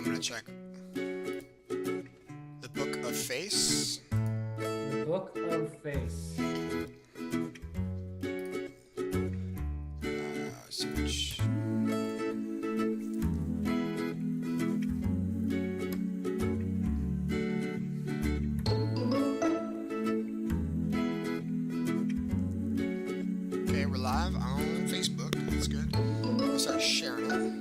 I'm gonna check the Book of Face. The Book of Face. Search. Okay, we're live on Facebook. That's good. We'll start sharing it.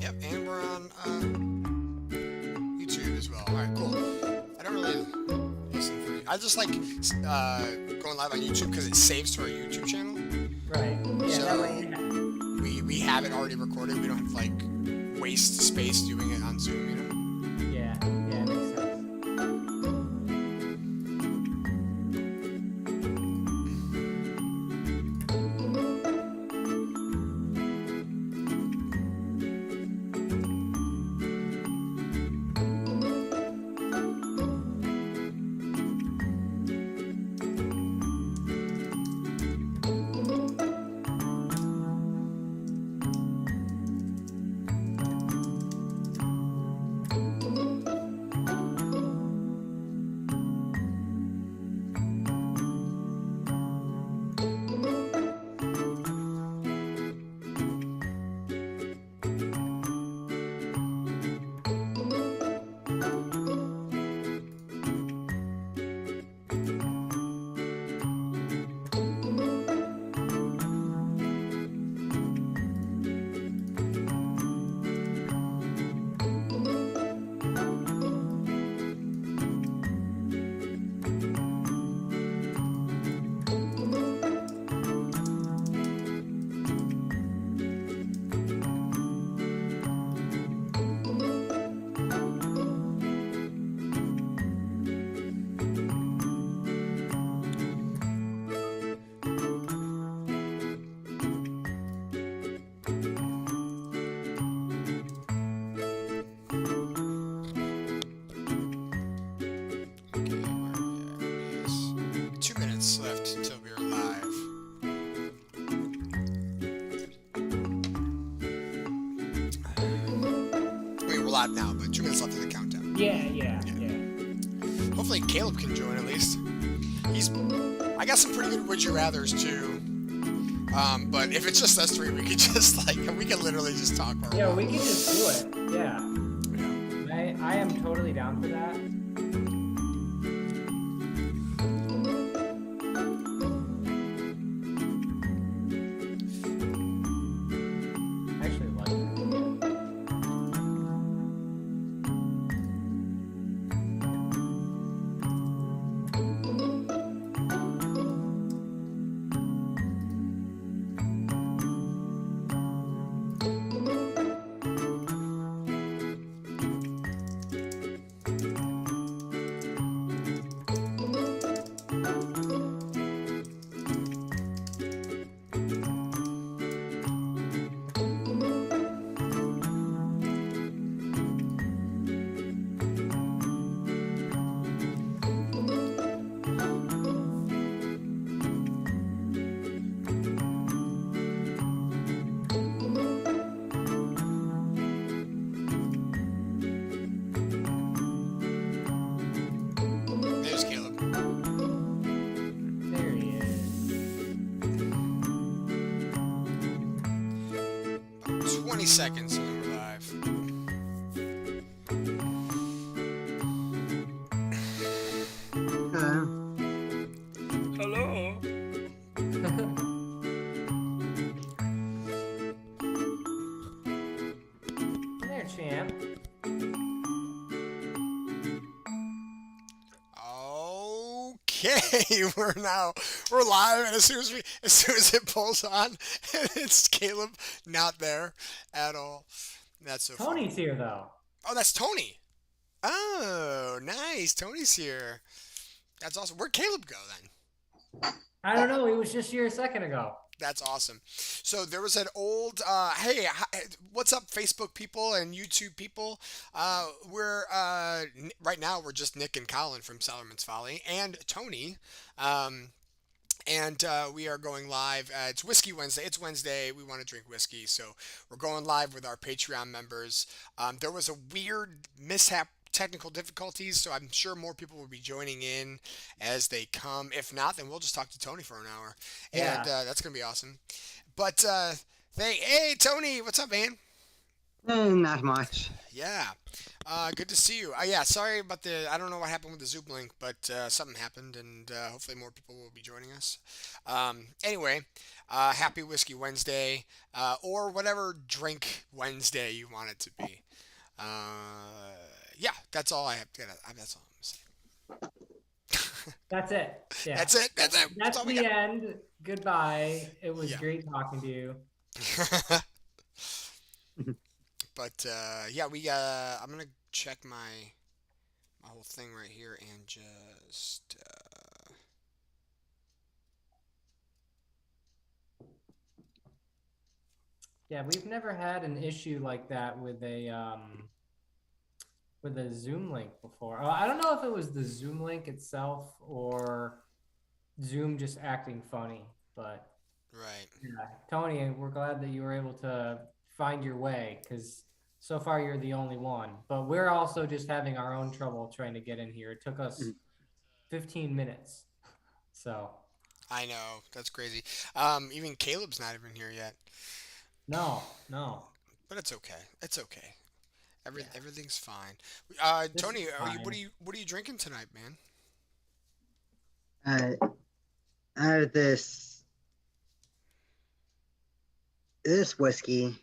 Yep, and we're on YouTube as well. All right, cool. I don't really listen for. I just like going live on YouTube because it saves to our YouTube channel. Right. Yeah, So- that way. Yeah. We have it already recorded. We don't have to like waste space doing it on Zoom. You know. Yeah, it makes sense. Okay, where is 2 minutes left until we're live. I mean, we're live now, but 2 minutes left in the countdown. Yeah. Hopefully, Caleb can join at least. I got some pretty good would you rather's too. But if it's just us three, we could just we could literally just talk. For a Yeah, while. we can just do it. Yeah. Yeah. I am totally down for that. I actually like that. There's Caleb. There he is. 20 seconds and then we're live. Hello. There, champ. Okay. Okay, we're live, and as soon as it pulls on, it's Caleb not there at all. That's so funny. Tony's here though. Oh, that's Tony. Oh, nice. Tony's here. That's awesome. Where'd Caleb go then? I don't know. He was just here a second ago. That's awesome. So there was an old, hey, what's up, Facebook people and YouTube people? Right now we're just Nick and Colin from Sellerman's Folly and Tony. Um, and we are going live. It's Whiskey Wednesday. It's Wednesday. We want to drink whiskey, so we're going live with our Patreon members. There was a weird mishap, technical difficulties, so I'm sure more people will be joining in as they come. If not, then we'll just talk to Tony for an hour, and Yeah. that's gonna be awesome. But hey, Tony, what's up, man? Not much. Yeah. Good to see you. Yeah, sorry about I don't know what happened with the Zoom link, but something happened, and hopefully more people will be joining us. Anyway, happy Whiskey Wednesday, or whatever drink Wednesday you want it to be. Yeah, that's all I have. That's all I'm gonna say. That's it. Yeah. That's it. That's it. That's all we the got. end. Goodbye. It was Yeah. great talking to you. But yeah, I'm gonna check my whole thing right here and just Yeah, we've never had an issue like that with a Zoom link before. I don't know if it was the Zoom link itself or Zoom just acting funny, but right. yeah, Tony, we're glad that you were able to find your way because so far you're the only one. But we're also just having our own trouble trying to get in here. It took us 15 minutes. So I know, that's crazy. Even Caleb's not even here yet, no. but it's okay. It's okay. Yeah. Everything's fine. This Tony, is fine. what are you drinking tonight, man? Out of this whiskey,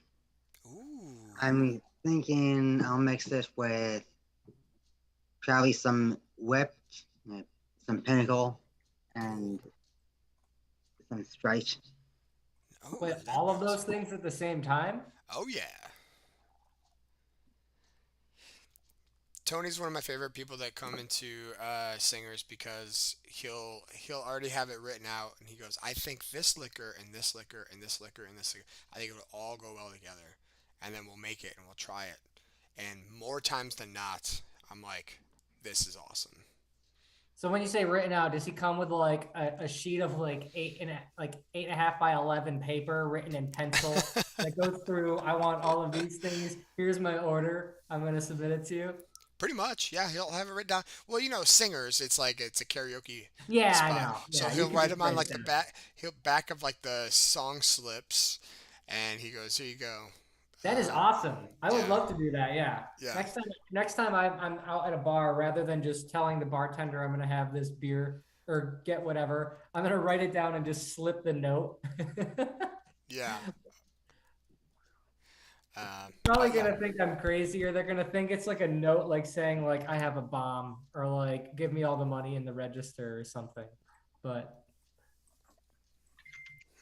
Ooh. I'm thinking I'll mix this with probably some whipped, some Pinnacle, and some Stripes. Oh, Wait, that all of sounds- those things at the same time? Oh yeah. Tony's one of my favorite people that come into singers because he'll already have it written out, and he goes, I think this liquor and this liquor and this liquor and this liquor, I think it will all go well together, and then we'll make it and we'll try it, and more times than not, I'm like, this is awesome. So when you say written out, does he come with like a sheet of like 8.5 by 11 paper written in pencil that goes through? I want all of these things. Here's my order. I'm gonna submit it to you. Pretty much, yeah. He'll have it written down. Well, singers, it's like it's a karaoke Yeah, I spot. know. So Yeah, you he'll can write just them on write like it the down. back of like the song slips, and he goes, "Here you go." That is awesome. I would yeah. love to do that. Yeah. Yeah. Next time I'm out at a bar, rather than just telling the bartender I'm gonna have this beer or get whatever, I'm gonna write it down and just slip the note. Yeah. Probably But yeah. gonna think I'm crazy, or they're gonna think it's like a note, like saying like I have a bomb, or like give me all the money in the register or something. But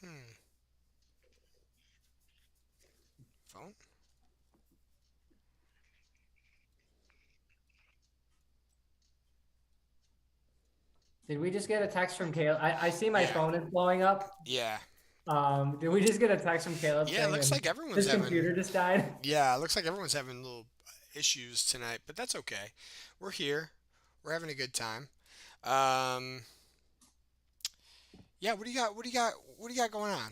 Hmm. Phone? did we just get a text from Caleb? I see my Yeah. phone is blowing up. Yeah. Did we just get a text from Caleb? Yeah, it saying looks that like everyone's his having. computer just died? Yeah, it looks like everyone's having little issues tonight, but that's okay. We're here. We're having a good time. Um. Yeah. What do you got? What do you got? What do you got going on,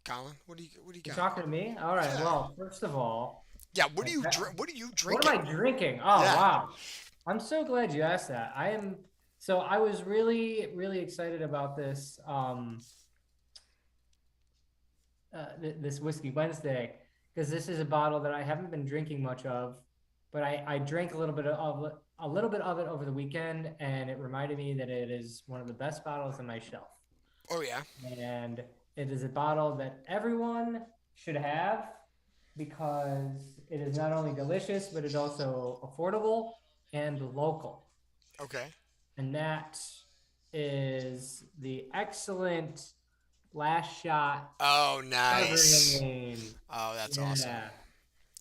Colin? What do you You got? talking to me? All right. Yeah. Well, first of all, Yeah. What do you Okay. drink? What are you what am I drinking? drinking? Oh, Yeah. wow. I'm so glad you asked that. So I was really, really excited about this this Whiskey Wednesday because this is a bottle that I haven't been drinking much of, but I drank a little bit of it over the weekend, and it reminded me that it is one of the best bottles on my shelf. Oh yeah. And it is a bottle that everyone should have because it is not only delicious, but it's also affordable and local. Okay. And that is the excellent Last Shot Oh, nice. Rain. Oh, that's awesome. Yeah.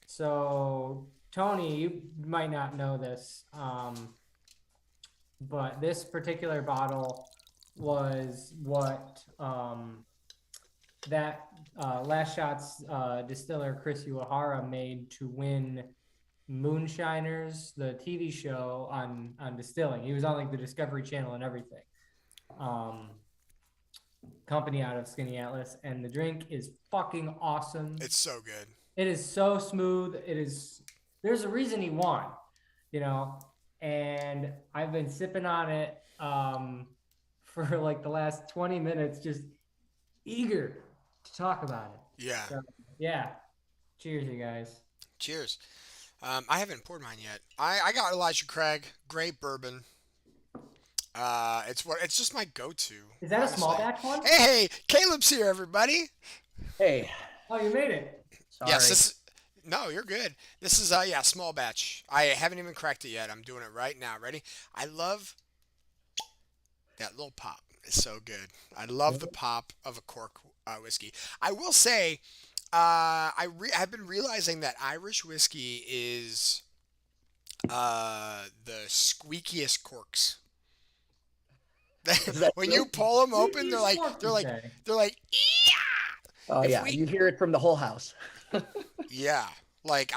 So Tony, you might not know this, but this particular bottle was what that Last Shot's distiller Chris Uehara made to win Moonshiners, the TV show on distilling. He was on like the Discovery Channel and everything. Company out of Skinny Atlas, and the drink is fucking awesome. It's so good. It is so smooth. It is. There's a reason he won, you know, and I've been sipping on it for like the last 20 minutes, just eager to talk about it. Yeah. So, yeah. Cheers, you guys. Cheers. I haven't poured mine yet. I got Elijah Craig, great bourbon. It's just my go-to. Is that a small honestly. batch one? Hey, Caleb's here, everybody. Hey, Oh, you made it. sorry. Yes, no, you're good. This is yeah, small batch. I haven't even cracked it yet. I'm doing it right now. Ready? I love that little pop. It's so good. I love the pop of a cork whiskey. I will say, I've been realizing that Irish whiskey is the squeakiest corks. Is that When true? you pull them open, You they're like smoked, they're you like say. they're like Oh if yeah, we- you hear it from the whole house. yeah. Like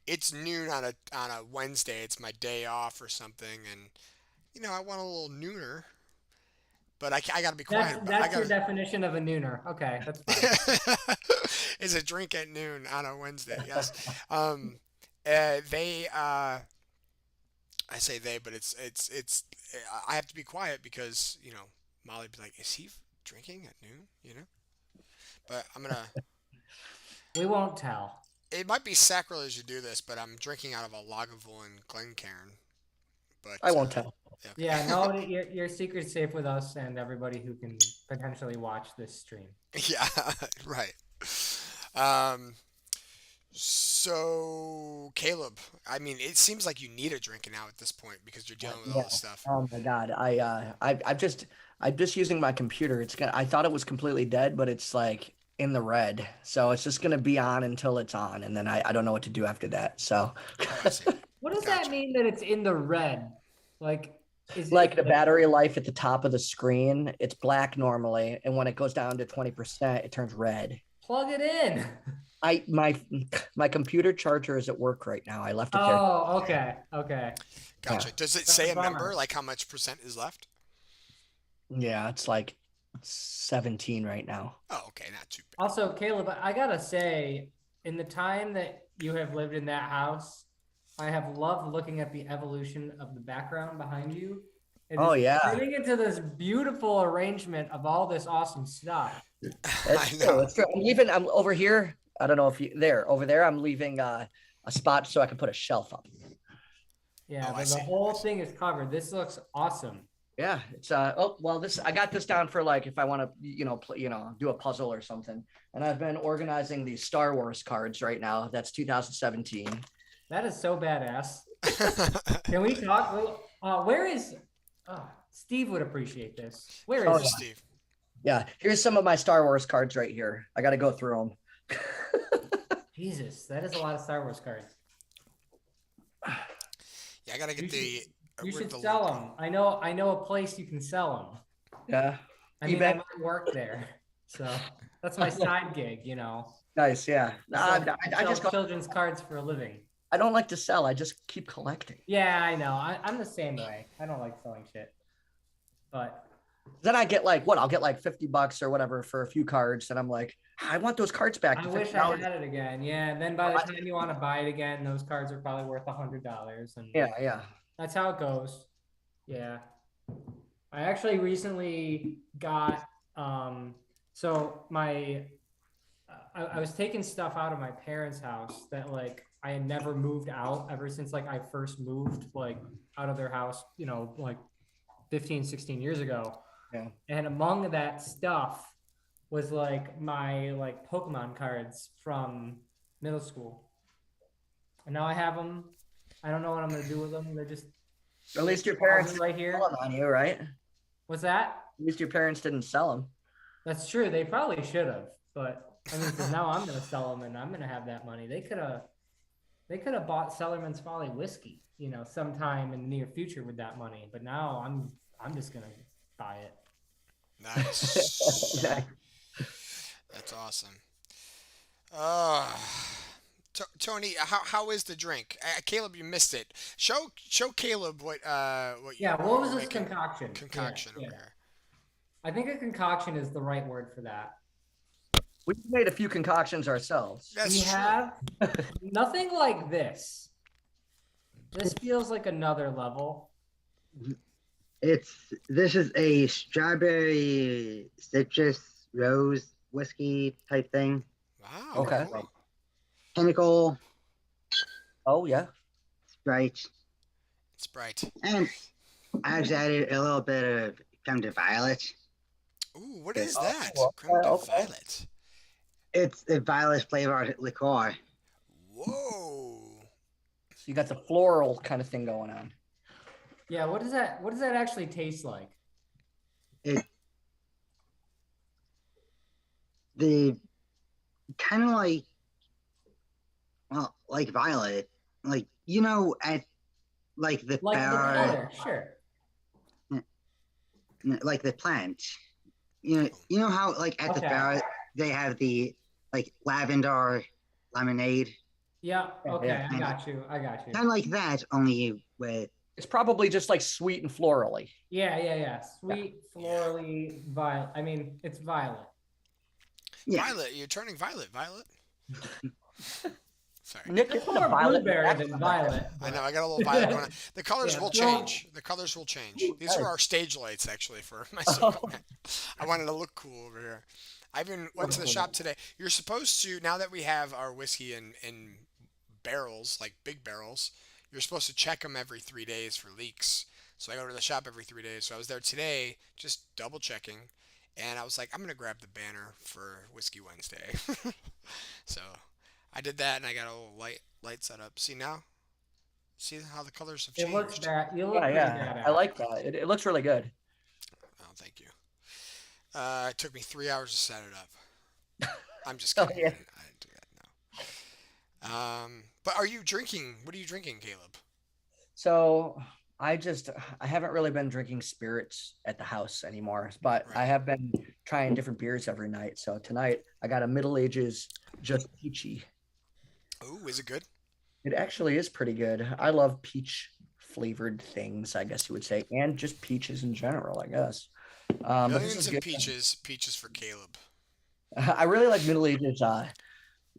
it's noon on a Wednesday. It's my day off or something, and I want a little nooner, but I gotta be quiet. I That's your gotta. definition of a nooner. Okay, that's fine. Is a drink at noon on a Wednesday. Yes. They. I say they, but it's. I have to be quiet because Molly'd be like, "Is he drinking at noon?" But I'm gonna. We won't tell. It might be sacrilege to do this, but I'm drinking out of a Lagavulin Glencairn. But I won't tell. okay. Yeah, no, your secret's safe with us and everybody who can potentially watch this stream. Yeah, right. Um, so Caleb, I mean, it seems like you need a drink now at this point because you're dealing with all this stuff. Oh my God, I'm just using my computer. I thought it was completely dead, but it's like in the red. So it's just gonna be on until it's on, and then I don't know what to do after that. So Oh, I see. What does Gotcha. that mean that it's in the red? Like, is like it the battery life at the top of the screen, it's black normally, and when it goes down to 20%, it turns red. plug it in? My computer charger is at work right now. I left it there. Oh, okay. Gotcha. Does it That's say a a number, bummer. like how much percent is left? Yeah, it's like 17 right now. Oh, okay, not too bad. Also, Caleb, I gotta say, in the time that you have lived in that house, I have loved looking at the evolution of the background behind you. It Oh, is yeah. turning into this beautiful arrangement of all this awesome stuff. I know. That's true. I'm over here. I don't know if you over there. I'm leaving a spot so I can put a shelf up. Yeah, Oh, I but the see. whole thing is covered. This looks awesome. Yeah, it's oh well, this I got this down for like if I want to do a puzzle or something. And I've been organizing these Star Wars cards right now. That's 2017. That is so badass. Can we talk? Where is? Steve would appreciate this. Where is? Oh, it? Steve. Yeah, here's some of my Star Wars cards right here. I got to go through them. Jesus, that is a lot of Star Wars cards. Yeah, I gotta get You You where'd should the sell link them. I know a place you can sell Yeah, them. I mean, eBay? I might work there, so that's my side gig. nice. Yeah, I I sell just go, children's cards for a living. I don't like to sell. I just keep collecting. Yeah, I know. I'm the same way. I don't like selling shit, but Then I get like what? I'll get like $50 or whatever for a few cards, and I'm like, I want those cards back. I to wish I $50. had it again. Yeah, and then by the time you want to buy it again, those cards are probably worth $100, and Yeah. that's how it goes. Yeah. I actually recently got so I was taking stuff out of my parents' house that like I had never moved out ever since like I first moved like out of their house, like 15, 16 years ago. Yeah. And among that stuff was like my like Pokemon cards from middle school. And now I have them. I don't know what I'm gonna do with them. They're just At least your Deposit parents right didn't here. sell them on you, right? At What's that? least your parents didn't sell them. That's true. They probably should have, but I mean, because now I'm gonna sell them and I'm gonna have that money. They could have bought Sellerman's Folly whiskey, sometime in the near future with that money. But now I'm just gonna buy it. Nice. That's awesome. Uh, Tony, how is the drink? Caleb, you missed it. Show Caleb what Yeah, what what was you're this making. concoction? Concoction Yeah, over yeah. here. I think a concoction is the right word for that. We've made a few concoctions ourselves. That's We true. have nothing like this. This feels like another level. This is a strawberry citrus rose whiskey type thing. Wow. Okay. Cool. Pinnacle, Oh yeah. Sprite, Sprite. and I just added a little bit of creme de violet. Ooh, what is Oh, that? cool. Creme de Okay. violet. It's a violet flavored liqueur. Whoa. So you got the floral kind of thing going on. Yeah, what does that actually taste like? The kind of like, well, like violet, like at like the Like the bar, color, sure. like the plant. You know how like at the Okay. bar they have the like lavender lemonade, Yeah, okay, yeah. I got you. kind of like that, only with It's probably just like sweet and florally. Yeah. Sweet, florally, violet. I mean, it's violet. yeah. Violet. You're turning violet. Violet. Sorry. Nick, It's you're putting more a violet blueberry accent than on that. violet. I know. I got a little violet going on. The colors Yeah, will throw- change. The colors will change. These nice. are our stage lights, actually, for my Oh. circle. I wanted to look cool over here. I even went to the shop today. You're supposed to, now that we have our whiskey in barrels, like big barrels, you're supposed to check them every 3 days for leaks. So I go to the shop every 3 days. So I was there today, just double checking, and I was like, I'm gonna grab the banner for Whiskey Wednesday. So I did that, and I got a little light set up. See now? See how the colors have It changed? looks bad. You look Yeah, pretty yeah. bad I like that. It looks really good. Oh, thank you. It took me 3 hours to set it up. I'm just Oh, kidding. yeah. I didn't do that. No. But are you drinking? What are you drinking, Caleb? So I haven't really been drinking spirits at the house anymore, but I Right. have been trying different beers every night. So tonight I got a Middle Ages Just Peachy. Ooh, is it good? It actually is pretty good. I love peach flavored things, I guess you would say, and just peaches in general, I guess. But this Millions is of good. peaches. Peaches for Caleb. I really like Middle Ages.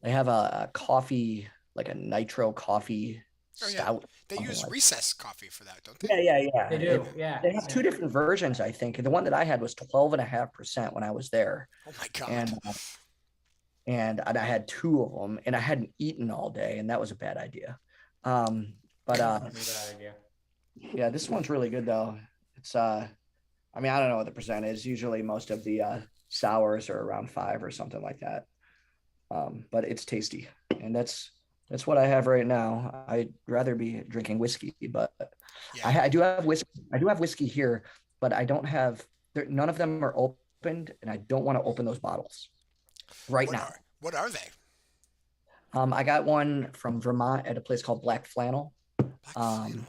They have a coffee, like a nitro coffee Oh, yeah. stout. They something use like- recess coffee for that, don't they? Yeah. They do, yeah. They have two different versions, I think. The one that I had was 12.5% when I was there. Oh my god. And I had two of them, and I hadn't eaten all day, and that was a bad idea. But That's a bad idea. yeah, this one's really good though. It's I mean, I don't know what the percent is. Usually most of the sours are around 5 or something like that. But it's tasty, and that's what I have right now. I'd rather be drinking whiskey, but Yeah. I do have whiskey. I do have whiskey here, but I don't have. None of them are opened, and I don't want to open those bottles right What now. what are they? I got one from Vermont at a place called Black Flannel. Black Um, flannel.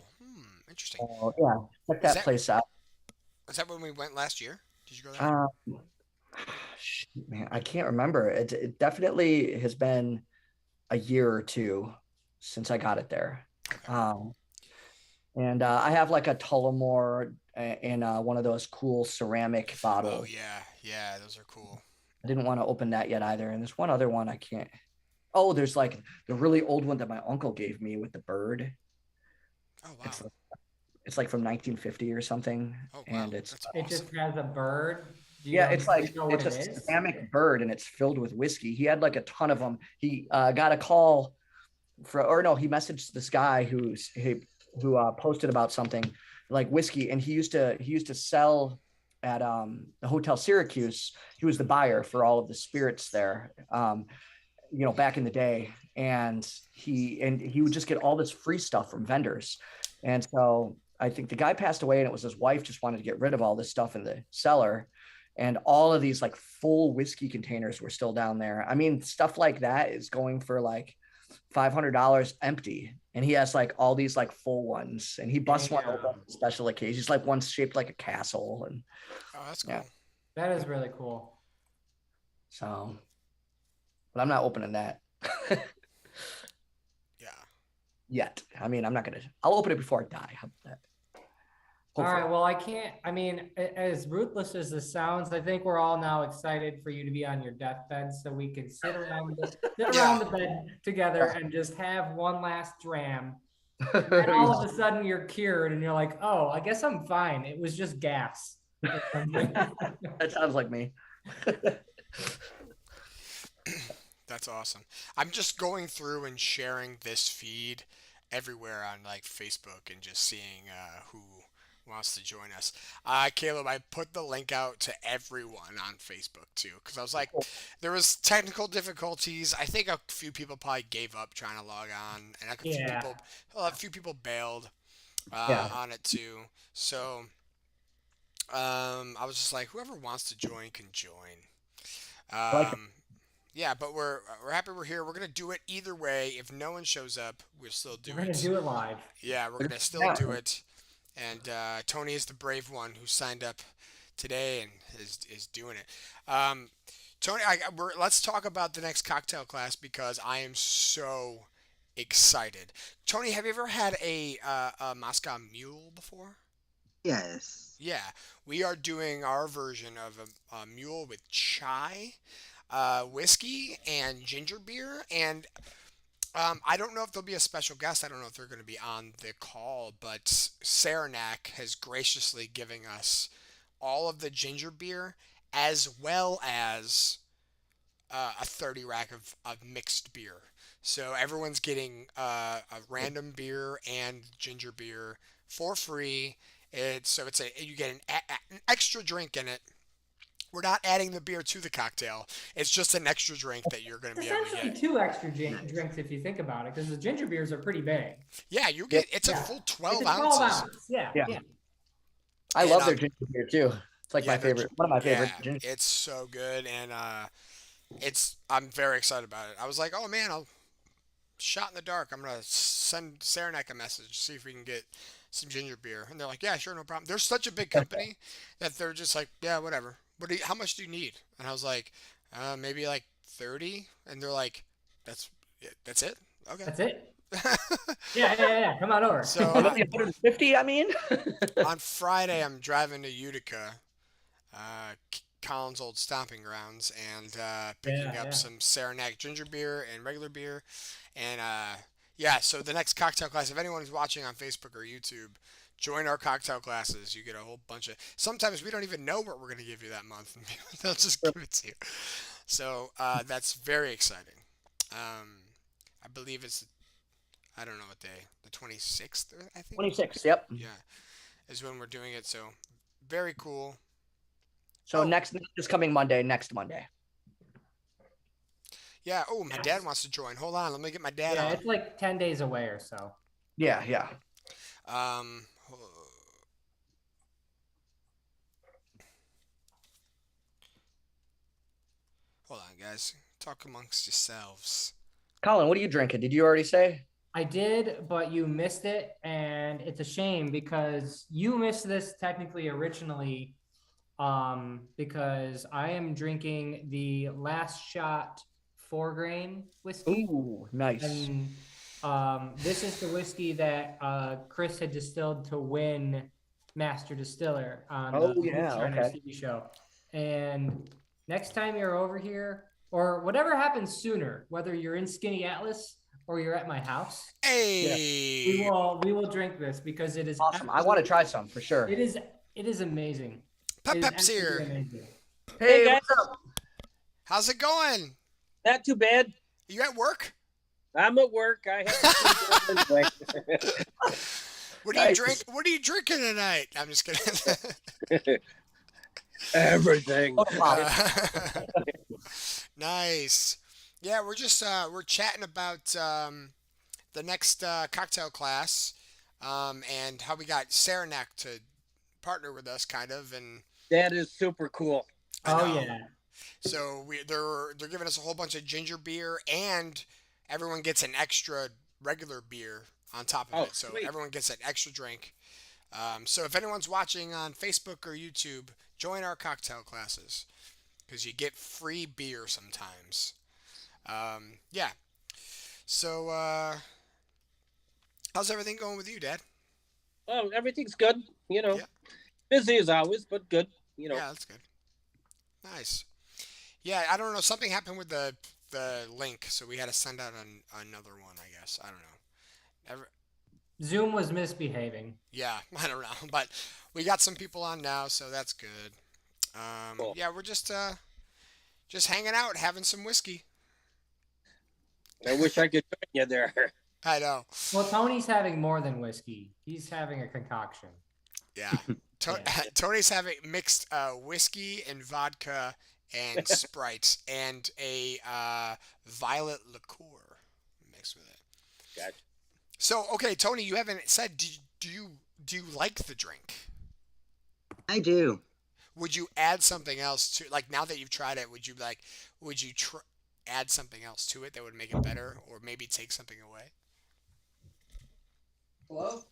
Interesting. So, yeah, check that that- place out. Is that when we went last year? Did you go there? Shoot, man, I can't remember. It definitely has been a year or two since I got it there. Okay. And I have like a Tullamore in one of those cool ceramic Oh bottles. yeah, those are cool. I didn't want to open that yet either. And there's one other one I can't. Oh, there's like the really old one that my uncle gave me with the bird. Oh wow. It's like from 1950 or something. Oh wow. And it's That's It awesome. just has a bird. Do you yeah, know- it's do you like know what it's a it is? ceramic bird, and it's filled with whiskey. He had like a ton of them. He got a call he messaged this guy who posted about something like whiskey, and he used to sell at the Hotel Syracuse. He was the buyer for all of the spirits there, back in the day, and he would just get all this free stuff from vendors. And so I think the guy passed away, and it was his wife just wanted to get rid of all this stuff in the cellar. And all of these like full whiskey containers were still down there. I mean, stuff like that is going for like $500 empty. And he has like all these like full ones, and he busts one open on special occasions, like one's shaped like a castle. And Oh, that's cool. Yeah. That is really cool. so, but I'm not opening that Yeah. yet. I mean, I'll open it before I die. How about that? All Hopefully. right. Well, I can't. I mean, as ruthless as this sounds, I think we're all now excited for you to be on your deathbed, so we can sit around the bed together and just have one last dram. And all of a sudden, you're cured, and you're like, "Oh, I guess I'm fine. It was just gas." or something." That sounds like me. That's awesome. I'm just going through and sharing this feed everywhere on like Facebook and just seeing who wants to join us. Caleb, I put the link out to everyone on Facebook too, because I was like, there was technical difficulties. I think a few people probably gave up trying to log on, and Yeah. a few people bailed Yeah. on it too. So I was just like, whoever wants to join can join. like it. Yeah, but we're happy we're here. We're gonna do it either way. If no one shows up, we'll still do We're gonna it. do it live. Yeah, we're gonna still Yeah. do it. And Tony is the brave one who signed up today and is doing it. Tony, let's talk about the next cocktail class because I am so excited. Tony, have you ever had a Moscow Mule before? Yes. Yeah, we are doing our version of a mule with chai, whiskey, and ginger beer. And I don't know if there'll be a special guest. I don't know if they're going to be on the call, but Saranac has graciously given us all of the ginger beer as well as a 30 rack of mixed beer. So everyone's getting a random beer and ginger beer for free. You get an extra drink in it. We're not adding the beer to the cocktail. It's just an extra drink that you're going to be able to Essentially, get. two extra drinks if you think about it, because the ginger beers are pretty big. Yeah, it's a Yeah. full It's 12 a 12 ounces. ounce. Yeah. Yeah. Yeah. I And, love their ginger beer too. It's like yeah, my they're favorite, one of my favorite Yeah, ginger. it's so good, and I'm very excited about it. I was like, oh man, I'll shot in the dark. I'm gonna send Saranac a message, see if we can get some ginger beer, and they're like, yeah, sure, no problem. They're such a big company that they're just like, yeah, whatever. How much do you need? And I was like, maybe like 30, and they're like, that's it. Okay. That's it. Yeah. Come on over. So Maybe 150, I mean. on Friday, I'm driving to Utica, Colin's old stomping grounds, and picking up Yeah. some Saranac ginger beer and regular beer. And yeah, so the next cocktail class, if anyone's watching on Facebook or YouTube, join our cocktail classes. You get a whole bunch of. Sometimes we don't even know what we're going to give you that month. They'll just give it to you. So that's very exciting. I believe it's. I don't know what day. The 26th, I think. 26. Yep. Yeah, is when we're doing it. So very cool. So Oh. next coming Monday, next Monday. Yeah. Oh, my dad wants to join. Hold on. Let me get my dad Yeah, on. it's like 10 days away or so. Yeah, yeah. Um. Hold on, guys. Talk amongst yourselves. Colin, what are you drinking? Did you already say? I did, but you missed it, and it's a shame because you missed this technically originally, because I am drinking the Last Shot 4-grain whiskey, Ooh, nice. and this is the whiskey that Chris had distilled to win Master Distiller on Oh, the yeah, Shriners okay. TV show. And next time you're over here, or whatever happens sooner, whether you're in Skinny Atlas or you're at my house, Hey. we will drink this because it is Awesome. I want to try some for sure. It is amazing. Pep It is Pep's absolutely here. amazing. Hey, guys. what's up? How's it going? Not too bad. You at work? I'm at work. I have to anyway. What do you Nice. drink? What are you drinking tonight? I'm just kidding. Everything. Oh, wow. Nice. Yeah, we're just we're chatting about the next cocktail class. and how we got Saranac to partner with us, kind of, and That is super cool. I Oh know. yeah. So they're giving us a whole bunch of ginger beer, and everyone gets an extra regular beer on top of Oh, it. So sweet. everyone gets an extra drink. So if anyone's watching on Facebook or YouTube, join our cocktail classes because you get free beer sometimes. Yeah. So how's everything going with you, Dad? Oh, everything's good. Yeah. Busy as always, but good. Yeah, that's good. Nice. Yeah, I don't know. Something happened with the link, so we had to send out another one. I guess I don't know. Zoom was misbehaving. Yeah, I don't know, but we got some people on now, so that's good. Cool. Yeah, we're just hanging out, having some whiskey. I wish I could join you there. I know. Well, Tony's having more than whiskey. He's having a concoction. Yeah. Yeah. Tony's having mixed whiskey and vodka and Sprite and a violet liqueur mixed with it. Gotcha. So, okay, Tony, you haven't said do you like the drink? I do. Would you add something else to, like, now that you've tried it, would you add something else to it that would make it better, or maybe take something away? Hello?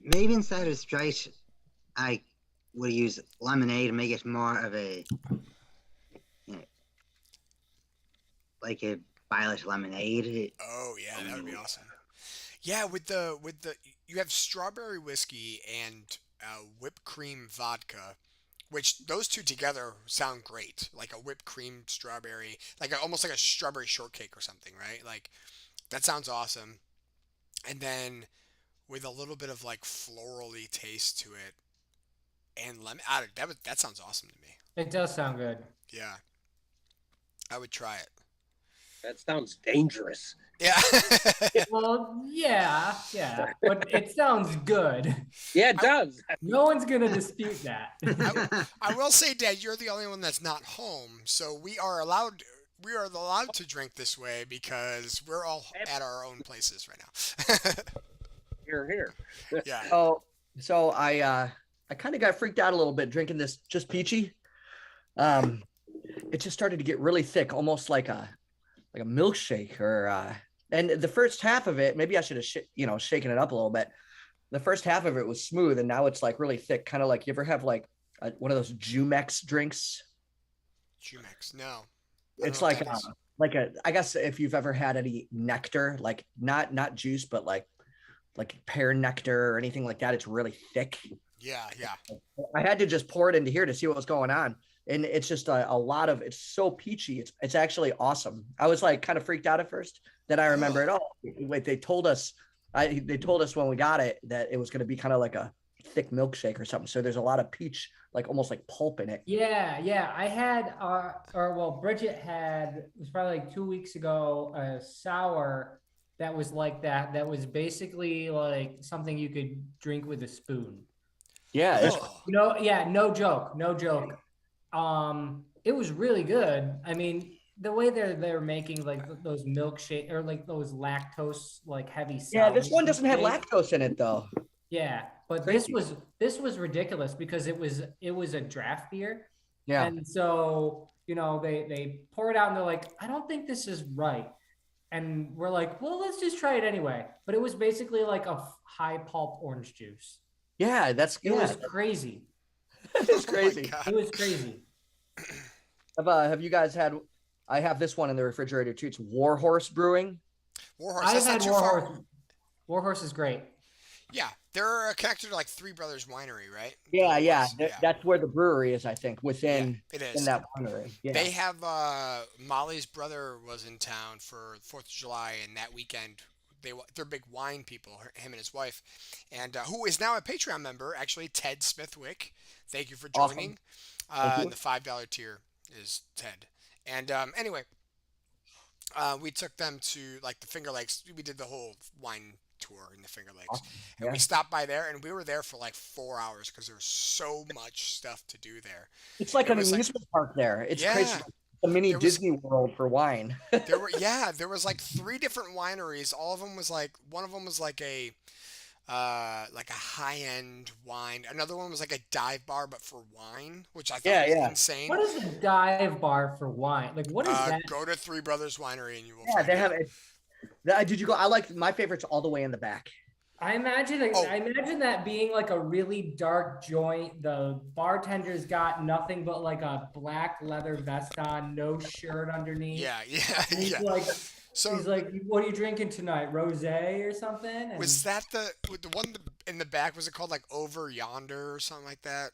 Maybe instead of straight, I would use lemonade and make it more of a, like a violet lemonade. Oh yeah, that would be awesome. Yeah, with the you have strawberry whiskey and whipped cream vodka, which those two together sound great. Like a whipped cream strawberry, almost like a strawberry shortcake or something, right? Like that sounds awesome. And then with a little bit of like florally taste to it and lemon, that sounds awesome to me. It does sound good. Yeah, I would try it. That sounds dangerous. Yeah. Well, yeah, but it sounds good. Yeah, it does. No one's gonna dispute that. I will say, Dad, you're the only one that's not home, so we are allowed to drink this way because we're all at our own places right now. Here. Yeah. So I kind of got freaked out a little bit drinking this just peachy. It just started to get really thick, almost like a milkshake or and the first half of it, maybe I should have shaken it up a little bit. The first half of it was smooth, and now it's like really thick, kind of like you ever have like one of those Jumex drinks. Jumex, no. I don't It's know what like that is. I guess if you've ever had any nectar, like not juice, but like pear nectar or anything like that, it's really thick. Yeah, yeah. I had to just pour it into here to see what was going on. And it's just a lot of, it's so peachy. It's actually awesome. I was like kind of freaked out at first. Then I remember it all. Wait, they told us when we got it that it was going to be kind of like a thick milkshake or something. So there's a lot of peach, like almost like pulp in it. Yeah. I had, Bridget had, it was probably like 2 weeks ago, a sour that was like that. That was basically like something you could drink with a spoon. Yeah. It's, Oh, No joke. It was really good. I mean, the way they're making like those milkshake or like those lactose like heavy. yeah. This one doesn't have milkshake. lactose in it though. Yeah, but Crazy. this was ridiculous because it was a draft beer. Yeah. And so, they pour it out and they're like, I don't think this is right. And we're like, well, let's just try it anyway. But it was basically like a high pulp orange juice. Yeah. It was crazy. It's oh my crazy. It God. was crazy. Have you guys had? I have this one in the refrigerator too. It's Warhorse Brewing. Warhorse. I've That's not had too far. Warhorse. Warhorse is great. Yeah, they're connected to like Three Brothers Winery, right? Yeah. Yeah. That's where the brewery is, I think, within It in is. that winery. Yeah. They have Molly's brother was in town for 4th of July, and that weekend they're big wine people, him and his wife, and who is now a Patreon member, actually, Ted Smithwick. Thank you for Awesome. joining. Thank you. The $5 tier is Ted. And anyway, we took them to like the Finger Lakes. We did the whole wine tour in the Finger Lakes, Awesome. and Yeah. we stopped by there, and we were there for like 4 hours because there was so much stuff to do there. It's like It an was like- amusement park there. It's Yeah. crazy. A mini There was Disney World for wine. there was like three different wineries. All of them was like one of them was like a high end wine. Another one was like a dive bar but for wine, which I thought Yeah, was yeah. insane. What is a dive bar for wine? Like, what is that? Go to Three Brothers Winery and you will Yeah, find they out. have it. Did you go? I like my favorites all the way in the back. I imagine Oh. I imagine that being like a really dark joint. The bartender's got nothing but like a black leather vest on, no shirt underneath. Yeah, And he's yeah. like, So he's like, "What are you drinking tonight? Rosé or something?" And was that the one in the back? Was it called like Over Yonder or something like that?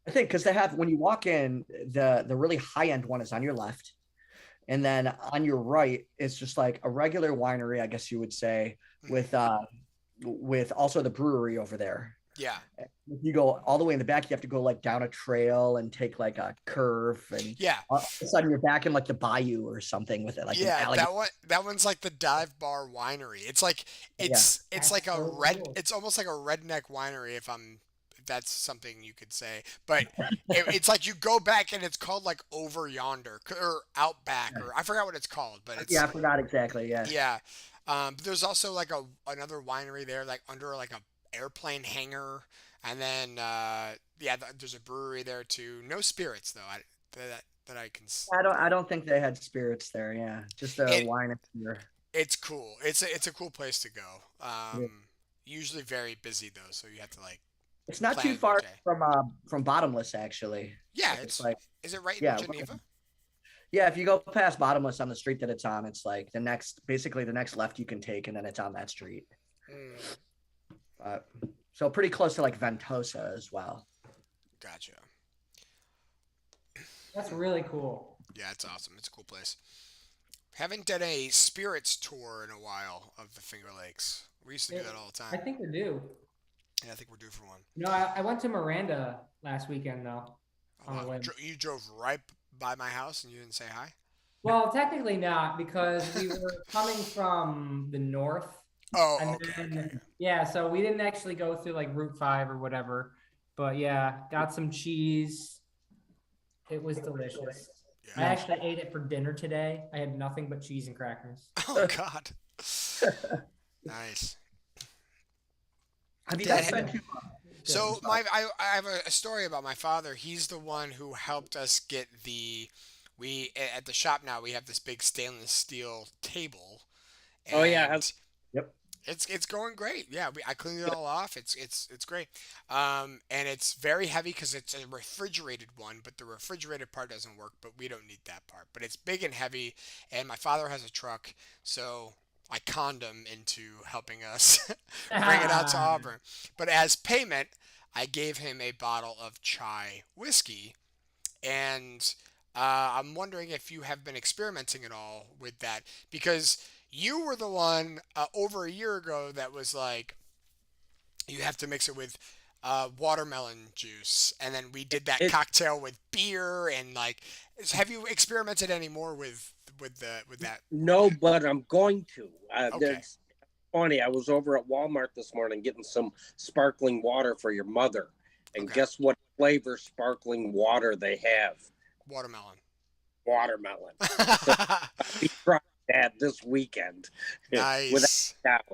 I think because they have when you walk in, the really high end one is on your left, and then on your right, it's just like a regular winery, I guess you would say, with also the brewery over there. Yeah, If you go all the way in the back, you have to go like down a trail and take like a curve, and yeah, all of a sudden you're back in like the bayou or something with it, like an yeah. alligator. That one's like the Dive Bar Winery. It's like it's That's like a so red. cool. It's almost like a redneck winery if that's something you could say. But it's like you go back and it's called like Over Yonder or Outback or I forgot what it's called, but it's Yeah, I forgot exactly. Yeah. yeah. But there's also like another winery there, like under like a airplane hangar, and then there's a brewery there too. No spirits though. That I can. I don't think they had spirits there. Yeah, just a It, wine and beer. it's cool. It's a cool place to go. Yeah. Usually very busy though, so you have to like It's not plan too your far day. from Bottomless actually. Yeah, It's like is it right yeah, in Geneva? yeah. If you go past Bottomless on the street that it's on, it's like basically the next left you can take, and then it's on that street. Mm, So pretty close to like Ventosa as well. gotcha. That's really cool. Yeah, it's awesome. It's a cool place. Haven't done a spirits tour in a while of the Finger Lakes. We used to do that all the I time. think we're due. Yeah, I think we're due for one. No, I went to Miranda last weekend though. Oh, On a wow. whim. You drove right by my house and you didn't say hi? Well, technically not because we were coming from the north. Oh, And okay. then, yeah, so we didn't actually go through like Route 5 or whatever. But yeah, got some cheese. It was delicious. I Yeah. actually ate it for dinner today. I had nothing but cheese and crackers. Oh, God. Nice. Have you Dad guys had- been to? So I have a story about my father. He's the one who helped us get we at the shop now we have this big stainless steel table. Oh, yeah, And Yep. it's going great. Yeah, I cleaned it all off. It's great. And it's very heavy because it's a refrigerated one, but the refrigerated part doesn't work. But we don't need that part. But it's big and heavy, and my father has a truck, so I conned him into helping us bring it out to Auburn. But as payment, I gave him a bottle of chai whiskey, and I'm wondering if you have been experimenting at all with that because you were the one over a year ago that was like, you have to mix it with watermelon juice, and then we did that It- cocktail with beer and like. Have you experimented any more with that? No, but I'm going to. Okay. It's funny. I was over at Walmart this morning getting some sparkling water for your mother, and Okay. guess what flavor sparkling water they have? Watermelon. Watermelon. We tried that this weekend. Without Nice. doubt.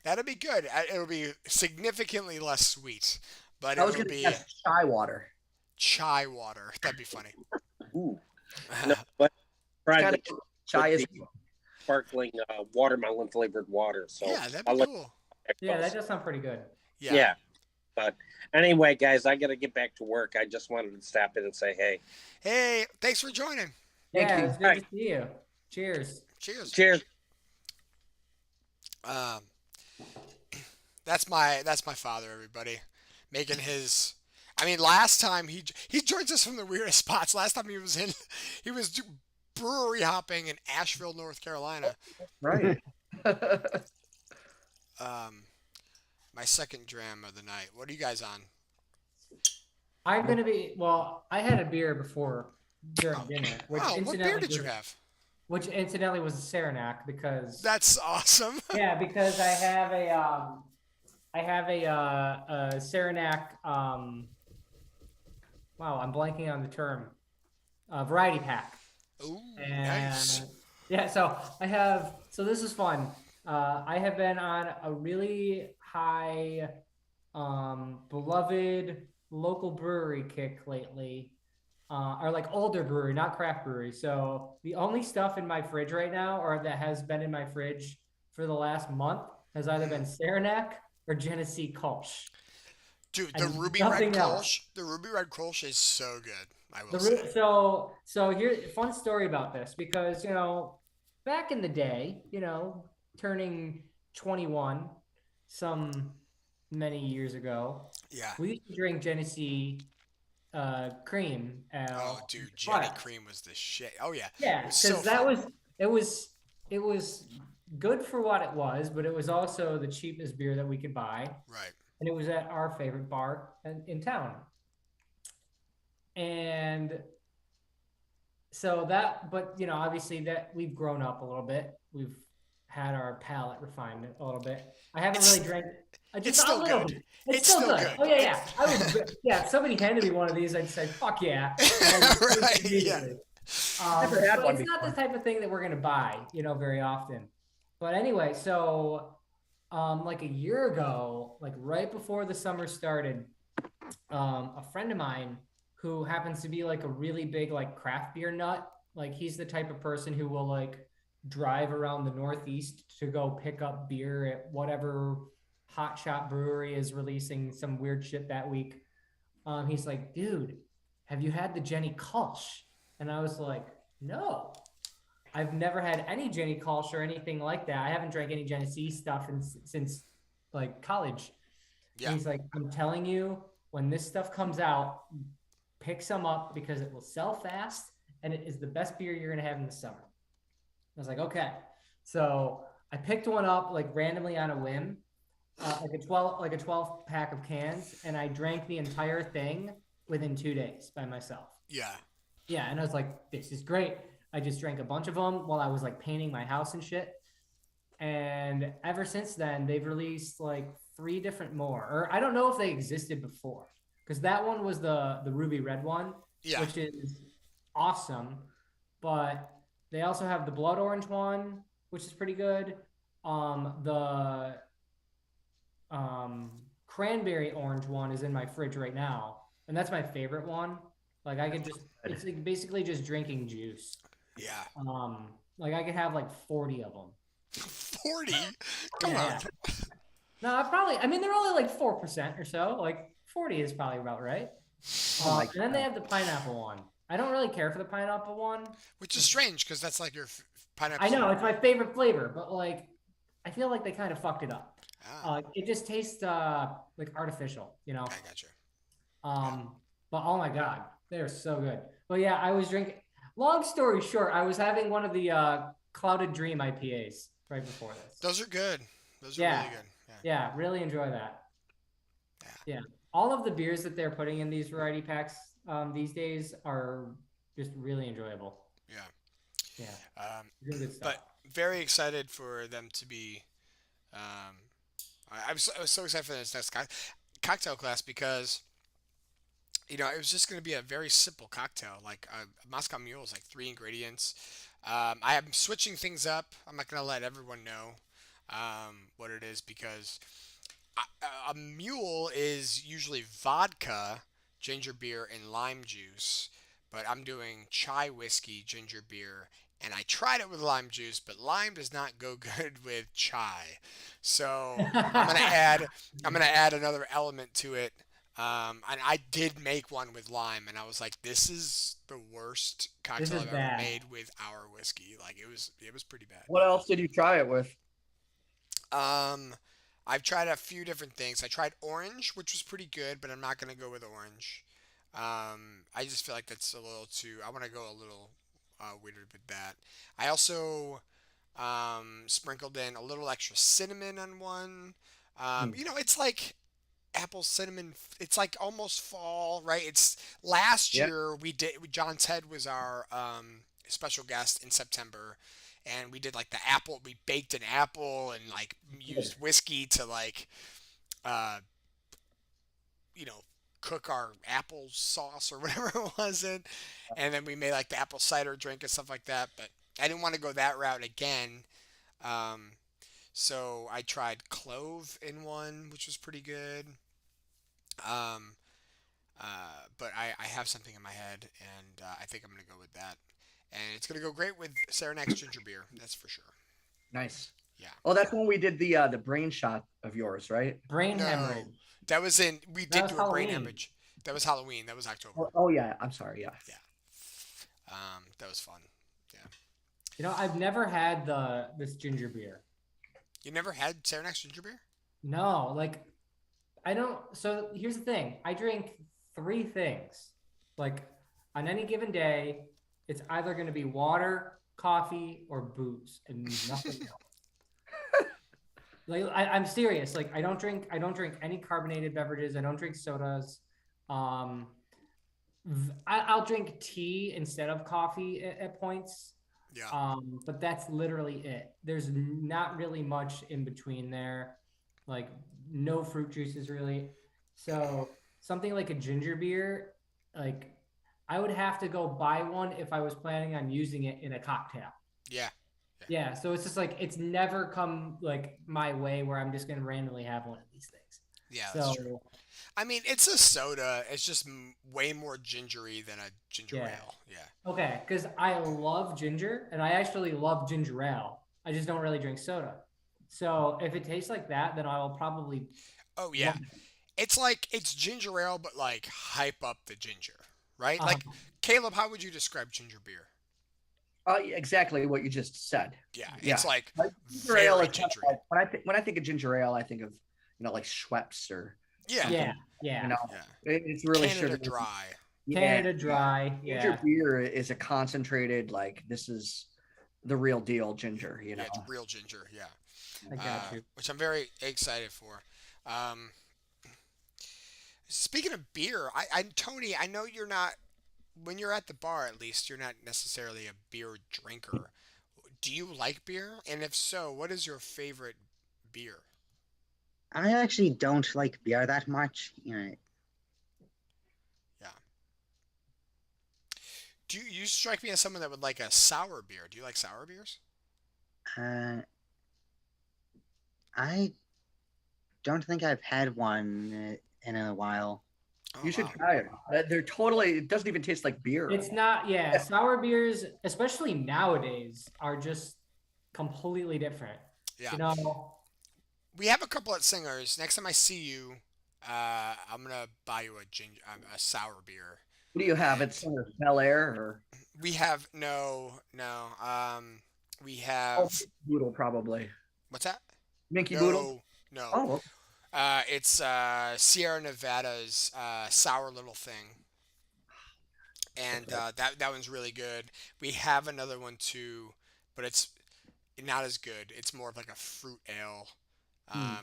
That'll be good. It'll be significantly less sweet, but I it was will gonna be guess chai water. chai water. That'd be funny. Ooh. No, but tried Kinda- the Chai is sparkling watermelon flavored water. So Yeah, that'd I be like cool. Yeah, that does sound pretty good. Yeah. Yeah. But anyway, guys, I got to get back to work. I just wanted to stop in and say, hey, Hey, thanks for joining. Thank Yeah, you. it was good to see you. Cheers. Cheers. cheers. Um, that's my father, everybody, making his. I mean, last time he joins us from the weirdest spots. Last time he was brewery hopping in Asheville, North Carolina. right. My second dram of the night. What are you guys on? I'm gonna be I had a beer before during dinner, which Oh, what incidentally beer did you was- have? Which incidentally was a Saranac because That's awesome. yeah, because I have a Saranac wow, I'm blanking on the term. variety pack. Ooh, And nice. yeah, so I have, so this is fun. I have been on a really high, beloved local brewery kick lately, or like older brewery, not craft brewery. So the only stuff in my fridge right now, or that has been in my fridge for the last month, has either been Saranac or Genesee Kolsch, Dude, the and ruby red nothing else. Kolsch, the ruby red Kolsch is so good. I will say. So here, fun story about this, because back in the day, turning 21 some many years ago, Yeah. we used to drink Genesee cream Oh, ale dude, Jenny flat. Cream was the shit. Oh yeah, it Yeah, was so because fun. it was it was good for what it was, but it was also the cheapest beer that we could buy, Right. and it was at our favorite bar in town. And so that, but obviously that we've grown up a little bit. We've had our palate refined a little bit. I haven't really It's drank it's just a still little good. bit. It's It's still still good. good. Oh yeah, It. yeah. Yeah. If somebody handed me one of these, I'd say fuck yeah, and I would drink it Right. Yeah. immediately. Never had But one it's not the before. type of thing that we're gonna buy, very often. But anyway, so like a year ago, like right before the summer started, a friend of mine who happens to be like a really big like craft beer nut. Like he's the type of person who will like drive around the Northeast to go pick up beer at whatever hot shot brewery is releasing some weird shit that week. He's like, dude, have you had the Jenny Kolsch? And I was like, no, I've never had any Jenny Kolsch or anything like that. I haven't drank any Genesee stuff since like college. And Yeah. he's like, I'm telling you, when this stuff comes out, pick some up because it will sell fast and it is the best beer you're gonna have in the summer. I was like, okay. So I picked one up like randomly on a whim, like a 12 pack of cans, and I drank the entire thing within 2 days by myself. Yeah. Yeah, and I was like, this is great. I just drank a bunch of them while I was like painting my house and shit. And ever since then, they've released like three different more, or I don't know if they existed before, because that one was the ruby red one, Yeah. which is awesome. But they also have the blood orange one, which is pretty good. The cranberry orange one is in my fridge right now, and that's my favorite one. Like I could just, it's like basically just drinking juice. Yeah. Like I could have like 40 of them. 40. Come Yeah, on. yeah. No, I mean, they're only like 4% or so. Like 40 is probably about right. Oh my And then they God. have the pineapple one. I don't really care for the pineapple one. Which is strange because that's like your I pineapple. know it's my favorite flavor, but like, I feel like they kind of fucked it up. Ah, It just tastes like artificial. I gotcha. Yeah. Um, but oh my God, they're so good. But yeah, I was drinking. Long story short, I was having one of the Clouded Dream IPAs right before this. Those are good. Those are Yeah, really good. Yeah. yeah, really enjoy that. Yeah. Yeah, all of the beers that they're putting in these variety packs these days are just really enjoyable. Yeah. Yeah, Um, really good stuff. but very excited for them to be. Um, I was so excited for this next cocktail class because it was just going to be a very simple cocktail. Like Moscow Mule is like 3 ingredients. I am switching things up. I'm not going to let everyone know what it is because a mule is usually vodka, ginger beer, and lime juice. But I'm doing chai whiskey, ginger beer, and I tried it with lime juice, but lime does not go good with chai. So I'm gonna add another element to it. And I did make one with lime, and I was like, "This is the worst This cocktail is I've ever bad. made with our whiskey. Like it was pretty bad." What else did you try it with? Um, I've tried a few different things. I tried orange, which was pretty good, but I'm not gonna go with orange. I just feel like that's a little too. I want to go a little weirder with that. I also sprinkled in a little extra cinnamon on one. Hmm. It's like apple cinnamon. It's like almost fall, right? It's last Yep. year we did. John Ted was our special guest in September, and we did like the apple. We baked an apple and like Good. used whiskey to like uh, you know cook our apple sauce or whatever it was in, and then we made like the apple cider drink and stuff like that. But I didn't want to go that route again. Um, so I tried clove in one, which was pretty good. Um, but I have something in my head, and I think I'm gonna go with that. And it's gonna go great with Saranax ginger beer. That's for sure. Nice. Yeah. Oh, that's when we did the brain shot of yours, right? Brain No, hemorrhage. that was in. We That did was do a brain Halloween. hemorrhage. That was Halloween. That was October. Oh yeah. I'm sorry. Yeah. That was fun. You know, I've never had this ginger beer. You never had Saranax ginger beer? No, like I don't. So here's the thing: I drink 3 things. Like on any given day, it's either going to be water, coffee, or booze, and nothing else. Like I'm serious. Like I don't drink any carbonated beverages. I don't drink sodas. I'll drink tea instead of coffee at points. Yeah. But that's literally it. There's not really much in between there. Like no fruit juices really. So something like a ginger beer, like I would have to go buy one if I was planning on using it in a cocktail. Yeah. Yeah, so it's just like it's never come like my way where I'm just gonna randomly have one of these things. Yeah, that's So true. I mean, it's a soda. It's just way more gingery than a ginger Yeah. ale. Yeah. okay, because I love ginger and I actually love ginger ale. I just don't really drink soda. So if it tastes like that, then I will probably Oh yeah. love it. It's ginger ale, but like hype up the ginger, right? Uh-huh. Like Caleb, how would you describe ginger beer? Yeah, exactly what you just said. Yeah, Yeah. it's like Like, ginger very ale is kind of gingery. like, when I think of ginger ale, I think of like Schweppes or Yeah. Yeah, yeah. you know, Yeah. it's really Canada sugar. Dry. Yeah. Canada Dry. Ginger Yeah. beer is a concentrated, like this is the real deal ginger, Yeah, it's real ginger. Yeah. I got you. Which I'm very excited for. Um, Speaking of beer, Tony, I know you're not when you're at the bar at least, you're not necessarily a beer drinker. Do you like beer? And if so, what is your favorite beer? I actually don't like beer that much. Yeah. You strike me as someone that would like a sour beer. Do you like sour beers? Uh, I don't think I've had one in a while. Oh, You should wow. try it. They're totally. It doesn't even taste like beer. It's not, yeah, sour beers, especially nowadays, are just completely different. Yeah. You know, We have a couple of singers. Next time I see you, I'm gonna buy you a sour beer. What do you have? It's Bel Air or We have no. We oh, have Boodle probably. what's that? Minky Boodle. No. Oh, It's Sierra Nevada's Sour Little Thing, and that one's really good. We have another one too, but it's not as good. It's more of like a fruit ale,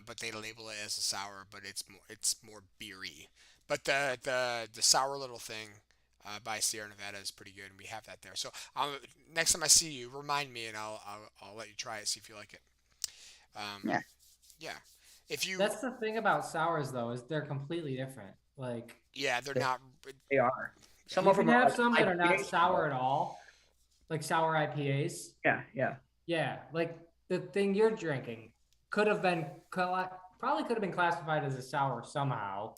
but they label it as a sour, but it's more beery. But the Sour Little Thing by Sierra Nevada is pretty good, and we have that there. So next time I see you, remind me, and I'll let you try it, see if you like it. Yeah. Yeah. If you that's the thing about sours though, is they're completely different. Like Yeah, they're not. they are. Some you of can them are have like some that are not IPAs. sour at all, like sour IPAs. Yeah. Yeah, like the thing you're drinking could have been probably could have been classified as a sour somehow.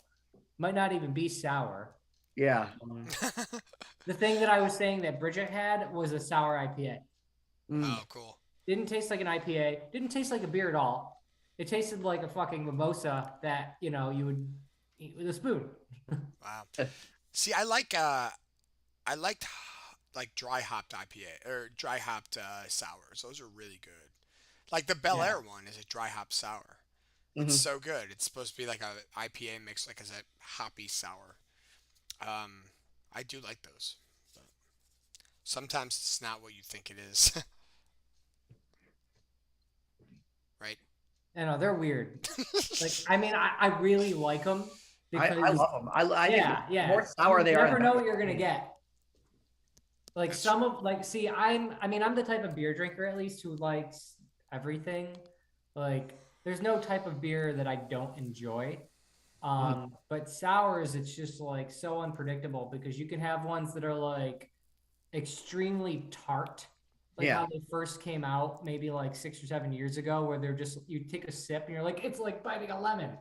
Might not even be sour. Yeah. The thing that I was saying that Bridget had was a sour IPA. Mm. Oh, cool. Didn't taste like an IPA. Didn't taste like a beer at all. It tasted like a fucking mimosa that you would eat with a spoon. Wow. See, I liked like dry hopped IPA or dry hopped sours. Those are really good. Like the Bel Yeah. Air one is a dry hop sour. Mhm. It's so good. It's supposed to be like a IPA mix, like as a hoppy sour. I do like those. But sometimes it's not what you think it is. Right? I know they're weird. Like I mean, I really like them I because love them. I yeah, think yeah. the more sour they you are. never the know better. what you're gonna get. Like That's some of see, I'm the type of beer drinker at least who likes everything. Like there's no type of beer that I don't enjoy. But sours, it's just like so unpredictable because you can have ones that are like extremely tart, like Yeah. how they first came out maybe like 6 or 7 years ago, where they're just you take a sip and you're like, it's like biting a lemon.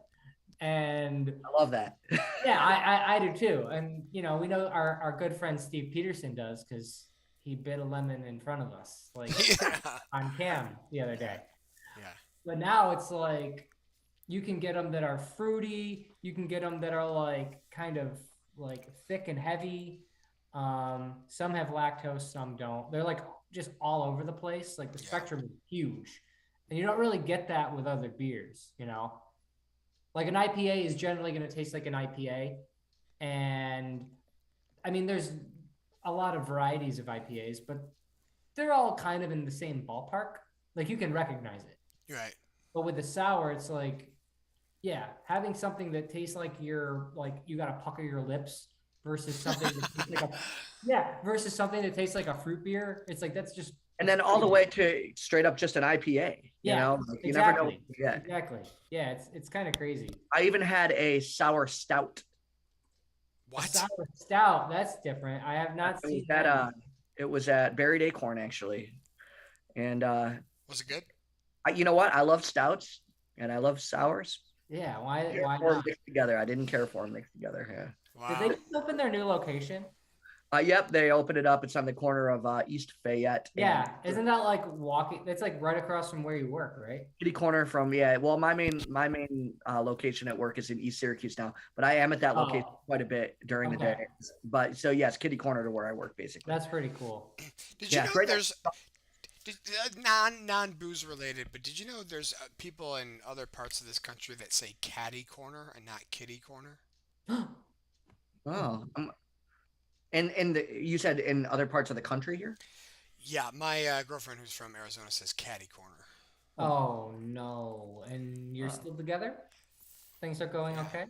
And I love that. yeah, I do too. And you know, we know our good friend Steve Peterson does because he bit a lemon in front of us, like Yeah. on cam the other day. Yeah. But now it's like you can get them that are fruity. You can get them that are like kind of like thick and heavy. Some have lactose, some don't. They're like just all over the place. Like the Yeah. spectrum is huge, and you don't really get that with other beers. You know, like an IPA is generally going to taste like an IPA, and I mean, there's a lot of varieties of IPAs, but they're all kind of in the same ballpark. Like you can recognize it. You're right. But with the sour, it's like, yeah, having something that tastes like you're like you gotta pucker your lips versus something that tastes like versus something that tastes like a fruit beer. It's like that's just And then all the way to straight up just an IPA. You Yeah, know, like, you never know what exactly. you get. Exactly. Yeah, it's kind of crazy. I even had a sour stout. A What? sour stout, that's different. I have not It was seen at that. it was at Buried Acorn actually. And Was it good? you know what? I love stouts and I love sours. Yeah, why Or not? mixed together. I didn't care for them mixed together. Yeah. Wow. Did they just open their new location? Yep, they opened it up. It's on the corner of East Fayette. and Yeah, isn't that like walking? That's like right across from where you work, right? kitty corner from Well, my main location at work is in East Syracuse now, but I am at that location Oh. quite a bit during the Okay. day. But so yes, kitty corner to where I work basically. That's pretty cool. Did you Yeah, know great. there's non booze related, but did you know there's people in other parts of this country that say caddy corner and not kitty corner? Oh, and you said in other parts of the country here. Yeah, my girlfriend who's from Arizona says caddy corner. Oh no. And you're still together? Things are going okay?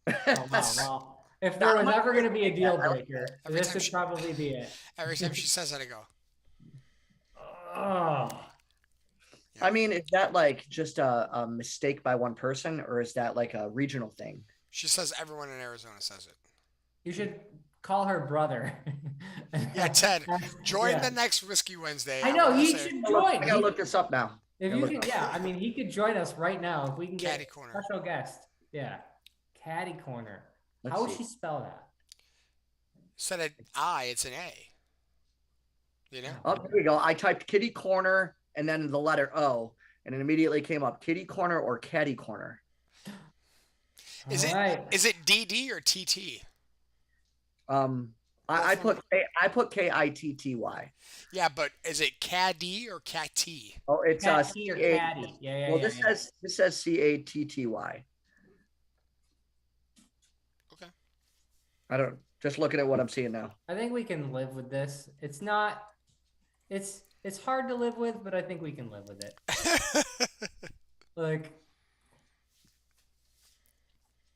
Oh wow. Well, if there was ever going to be a deal breaker, Every this time would she- probably be it. Every time she says that, I go, Oh, I mean, is that like just a mistake by one person, or is that like a regional thing? she says everyone in Arizona says it. you should call her brother. Yeah, Ted, join Yeah. the next Whiskey Wednesday. I know wanna he say should I join. gotta look this up now. If Yeah, you look can, up. yeah. I mean, he could join us right now if we can caddy get corner. special guest. Yeah, Caddy Corner. Let's How would see. she spell that? Instead of I, it's an A. You know? Oh, there we go. I typed kitty corner and then the letter O, and it immediately came up kitty corner or caddy corner. Is All it- right. Is it DD or TT? I put KITTY. Yeah, but is it caddy or catty? Oh, it's Catty or CA Caddy? Yeah. Well, this says CATTY. Okay. I don't. Just looking at what I'm seeing now. I think we can live with this. It's not. It's hard to live with, but I think we can live with it. Like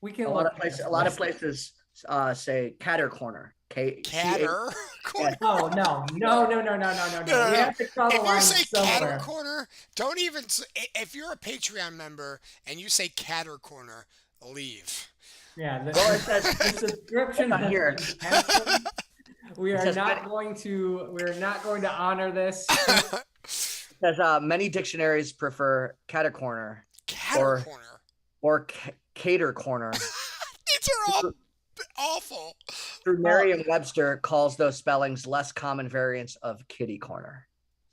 we can. A lot look of places. past A lot of this. places say catter corner. Catter corner. Oh no! We have to draw the If you line say catter somewhere. corner, don't even. If you're a Patreon member and you say catter corner, leave. Yeah. Well, it says The subscription on here. We It are says not going to. We're not going to honor this. says many dictionaries prefer catter corner Catter Or- corner. or cater corner. These are all awful. Through Merriam-Webster calls those spellings less common variants of kitty corner.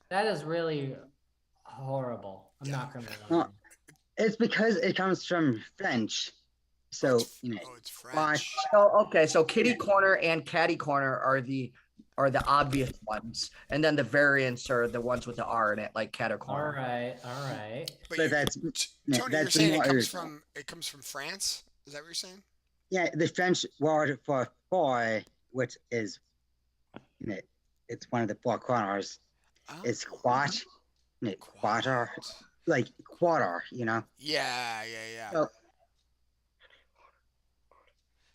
That is really horrible. I'm not going to lie. Well, it's because it comes from French. So, you know, Oh, it's why- French. Oh, okay. So kitty corner and caddy corner are the obvious ones, and then the variants are the ones with the R in it, like catter All corner. right. All right. But but that's Tony, yeah, you're that's saying more it comes from France? Is that what you're saying? yeah, the French word for boy, which is, you know, it's one of the four corners. Oh, It's quat, you know, quarter, like quarter, you know. Yeah. Oh.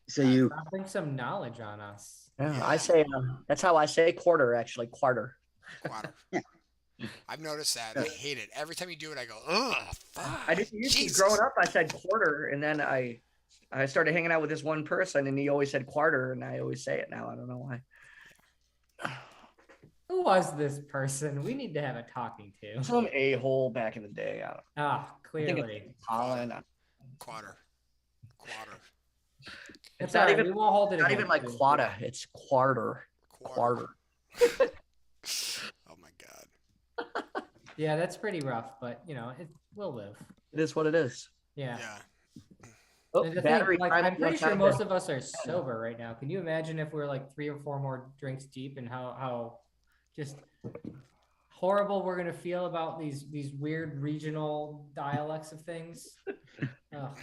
So you, Dropping some knowledge on us. Yeah, I say that's how I say quarter. Actually, quarter. Quarter. Yeah. I've noticed that. I hate it. Every time you do it, I go, ugh, fuck. I didn't used to Jesus." growing up. I said quarter, and then I I started hanging out with this one person, and he always said quarter, and I always say it now. I don't know why. Who was this person? We need to have a talking to. Some a-hole back in the day. I think Clearly. it's Colin. Quarter. It's all not right, even we won't hold it not even against like you. quata. It's quarter. Quarter. Quarter. Oh my god. Yeah, that's pretty rough, but we'll live. It is what it is. Yeah. Yeah. Oh, And the battery. thing, like, time I'm pretty left sure on most there. of us are sober right now. Can you imagine if we're like 3 or 4 more drinks deep and how just horrible we're gonna feel about these weird regional dialects of things? Ugh.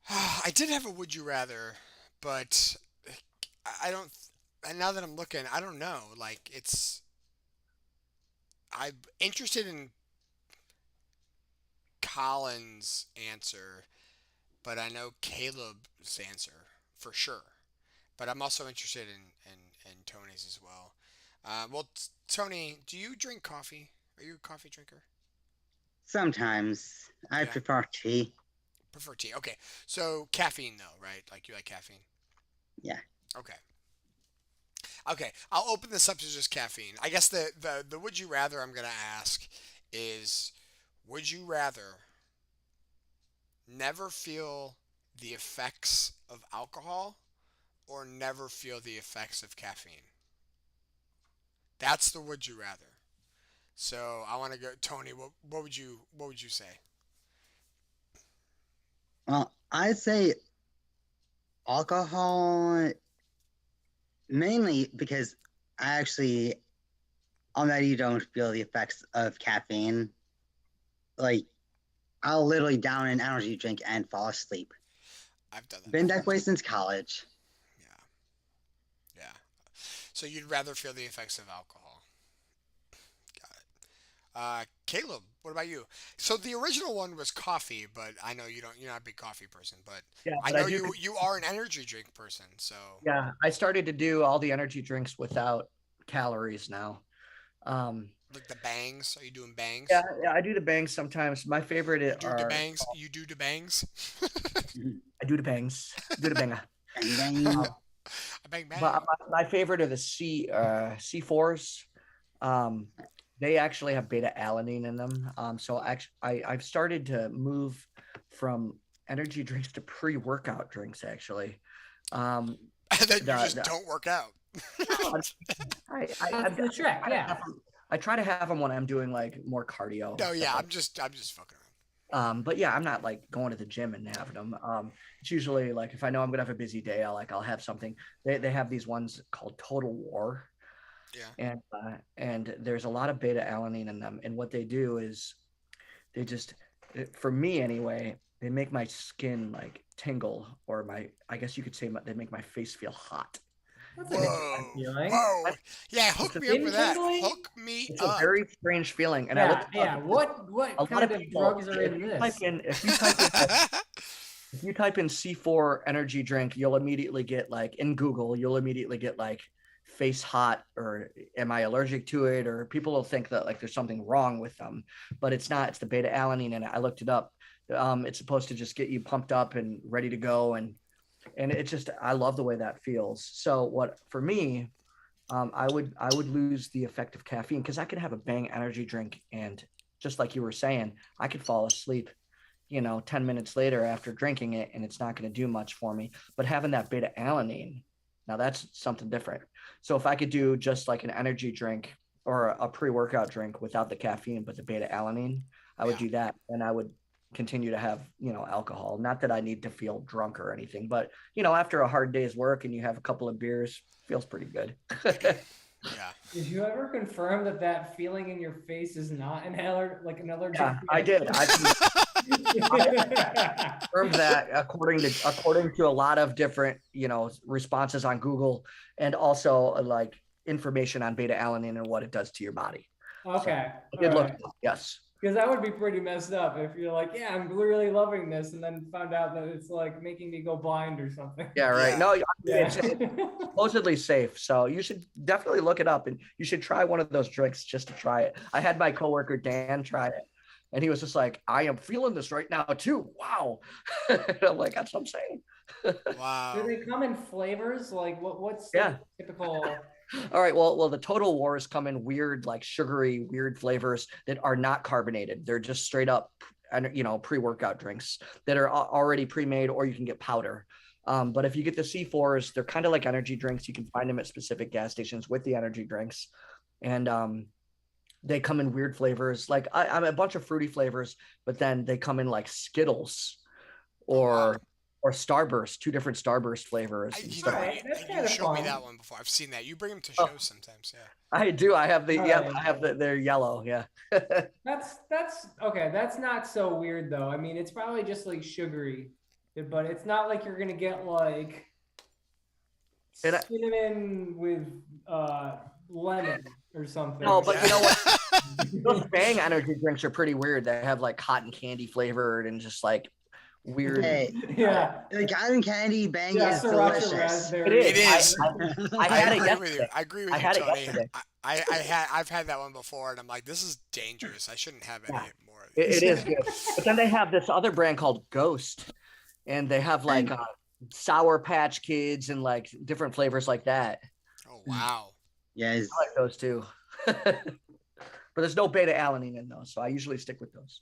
I did have a would you rather, but I don't. And now that I'm looking, I don't know. Like I'm interested in Colin's answer, but I know Caleb's answer for sure. But I'm also interested in Tony's as well. Well, Tony, do you drink coffee? Are you a coffee drinker? Sometimes I Yeah. prefer tea. Prefer tea. Okay. So caffeine though, right? Like you like caffeine? Yeah. Okay. Okay. I'll open this up to just caffeine. I guess the would you rather I'm gonna ask is would you rather never feel the effects of alcohol or never feel the effects of caffeine? That's the would you rather. So I want to go, Tony. What would you say? Well, I'd say alcohol mainly because I actually, although you don't feel the effects of caffeine, like I'll literally down an energy drink and fall asleep. I've done that. Been that way since college. Yeah. Yeah. So you'd rather feel the effects of alcohol. Got it. Caleb, what about you? So the original one was coffee, but I know you're not a big coffee person, but Yeah, I but know do you are an energy drink person. So Yeah, I started to do all the energy drinks without calories now. like the bangs. Are you doing bangs? Yeah, I do the bangs sometimes. My favorite Do the are bangs. You do the bangs. I do the bangs. Do the banger. And then A bang bang. But my favorite are the C4s. They actually have beta alanine in them. So actually, I've started to move from energy drinks to pre-workout drinks. Actually, And then you just the- don't work out. That's the trick, yeah. I try to have them when I'm doing like more cardio. No, stuff yeah, like I'm just fucking around. But yeah, I'm not like going to the gym and having them. It's usually like if I know I'm gonna have a busy day, I'll have something. They have these ones called Total War, Yeah. and there's a lot of beta alanine in them. And what they do is they just, for me anyway, they make my skin like tingle, or I guess you could say they make my face feel hot. That's an interesting Whoa. feeling. Whoa. Yeah, hook me up Skin with that. tingling? Hook me It's up. a very strange feeling. And I Yeah, looked yeah. up, What a lot kind of of people, drugs are if in you this? type in if you type in C4 energy drink, you'll immediately get like in Google, you'll immediately get like face hot, or am I allergic to it? Or people will think that like there's something wrong with them, but it's not. It's the beta alanine in it. I looked it up. It's supposed to just get you pumped up and ready to go, and it just, I love the way that feels. So what for me, I would lose the effect of caffeine because I could have a bang energy drink, and just like you were saying, I could fall asleep 10 minutes later after drinking it, and it's not going to do much for me. But having that beta alanine, now that's something different. So if I could do just like an energy drink or a pre-workout drink without the caffeine, but the beta alanine, I would Yeah. do that. And I would continue to have, alcohol. Not that I need to feel drunk or anything, but after a hard day's work and you have a couple of beers, feels pretty good. Yeah. Did you ever confirm that feeling in your face is not an allergic? Yeah, I did. I confirmed that according to a lot of different, responses on Google, and also like information on beta alanine and what it does to your body. Okay. I did look it up, yes. Because that would be pretty messed up if you're like, yeah, I'm really loving this, and then found out that it's like making me go blind or something. Yeah, right. Yeah. No, Yeah. it's supposedly safe. So you should definitely look it up, and you should try one of those drinks just to try it. I had my coworker Dan try it, And he was just like, I am feeling this right now too. Wow. And I'm like, that's what I'm saying. Wow. Do they come in flavors? Like what's Yeah. the typical? All right. Well, the Total Wars come in weird, like sugary, weird flavors that are not carbonated. They're just straight up, pre-workout drinks that are already pre-made, or you can get powder. But if you get the C4s, they're kind of like energy drinks. You can find them at specific gas stations with the energy drinks. And they come in weird flavors. Like I'm a bunch of fruity flavors, but then they come in like Skittles or Starburst, 2 different Starburst flavors. You Alright, that's you kinda showed me fun. that one before. I've seen that. You bring them to Oh. shows sometimes. Yeah. I do. I have the, Alright. I have they're yellow. Yeah. That's okay. That's not so weird though. I mean, it's probably just like sugary, but it's not like you're gonna get like And cinnamon with lemon or something. No, but you know what? Yeah. Those Bang energy drinks are pretty weird. They have like cotton candy flavored and just like weird. Hey, Yeah. the cotton candy Bang Yeah, is sriracha delicious. raspberry. It is. It is. I I had it agree with you. yesterday. I agree with I you, had it Tony. yesterday. I've had that one before, and I'm like, this is dangerous. I shouldn't have any Yeah. more of these. It is good. But then they have this other brand called Ghost, and they have like Sour Patch Kids and like different flavors like that. Oh wow. Yes. I like those too. But there's no beta alanine in those, so I usually stick with those.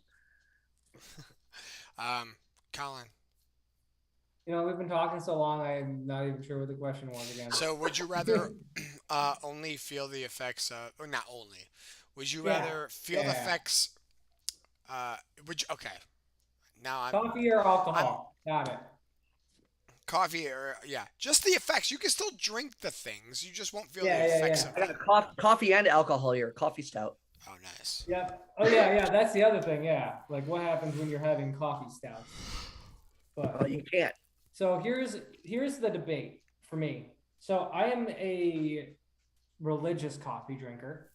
Colin. We've been talking so long, I'm not even sure what the question was again. So would you rather only feel the effects of, or not only, would you Yeah, rather feel the yeah. effects? Okay. Now I'm Coffee or alcohol? Got it. coffee or yeah, just the effects. You can still drink the things. You just won't feel Yeah, the yeah, effects yeah. of I them. got coffee and alcohol here. Coffee stout. Oh, nice. Yep. Oh yeah. That's the other thing. Yeah. Like what happens when you're having coffee stouts? But You can't. so here's the debate for me. So I am a religious coffee drinker.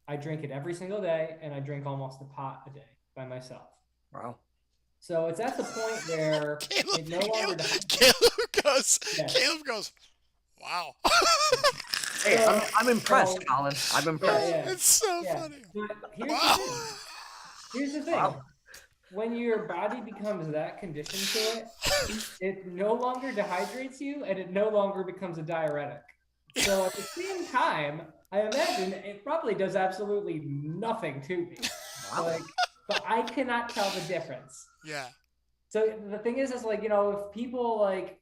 I drink it every single day, and I drink almost a pot a day by myself. Wow. So it's at the point where it no longer. Yeah. Caleb goes, wow. Hey, So- I'm impressed, so- Colin. I'm impressed. Yeah. It's so Yeah. funny. But here's Wow. the thing. Here's the thing. Wow. When your body becomes that conditioned to it, it no longer dehydrates you, and it no longer becomes a diuretic. So at the same time, I imagine it probably does absolutely nothing to me. Wow. Like, but I cannot tell the difference. Yeah. So the thing is like, if people like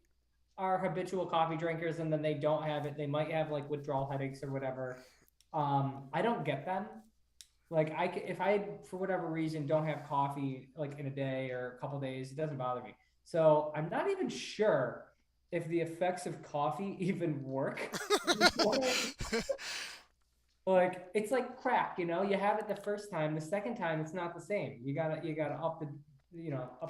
are habitual coffee drinkers and then they don't have it, they might have like withdrawal headaches or whatever. I don't get them. Like if I, for whatever reason, don't have coffee like in a day or a couple days, it doesn't bother me. So I'm not even sure if the effects of coffee even work. Like it's like crack, you have it the first time, the second time it's not the same. You gotta up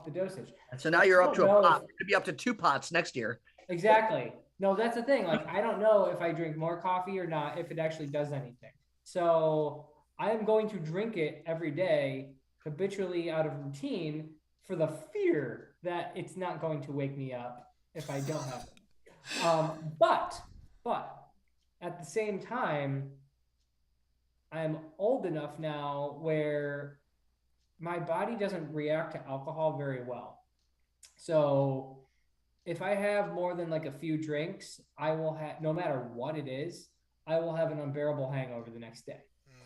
the dosage. And so now you're up to a No. pot. You're gonna be up to 2 pots next year. Exactly. No, that's the thing. Like I don't know if I drink more coffee or not, if it actually does anything. So I am going to drink it every day habitually out of routine for the fear that it's not going to wake me up if I don't have it. But at the same time, I'm old enough now where my body doesn't react to alcohol very well. So if I have more than like a few drinks, I will have, no matter what it is, I will have an unbearable hangover the next day.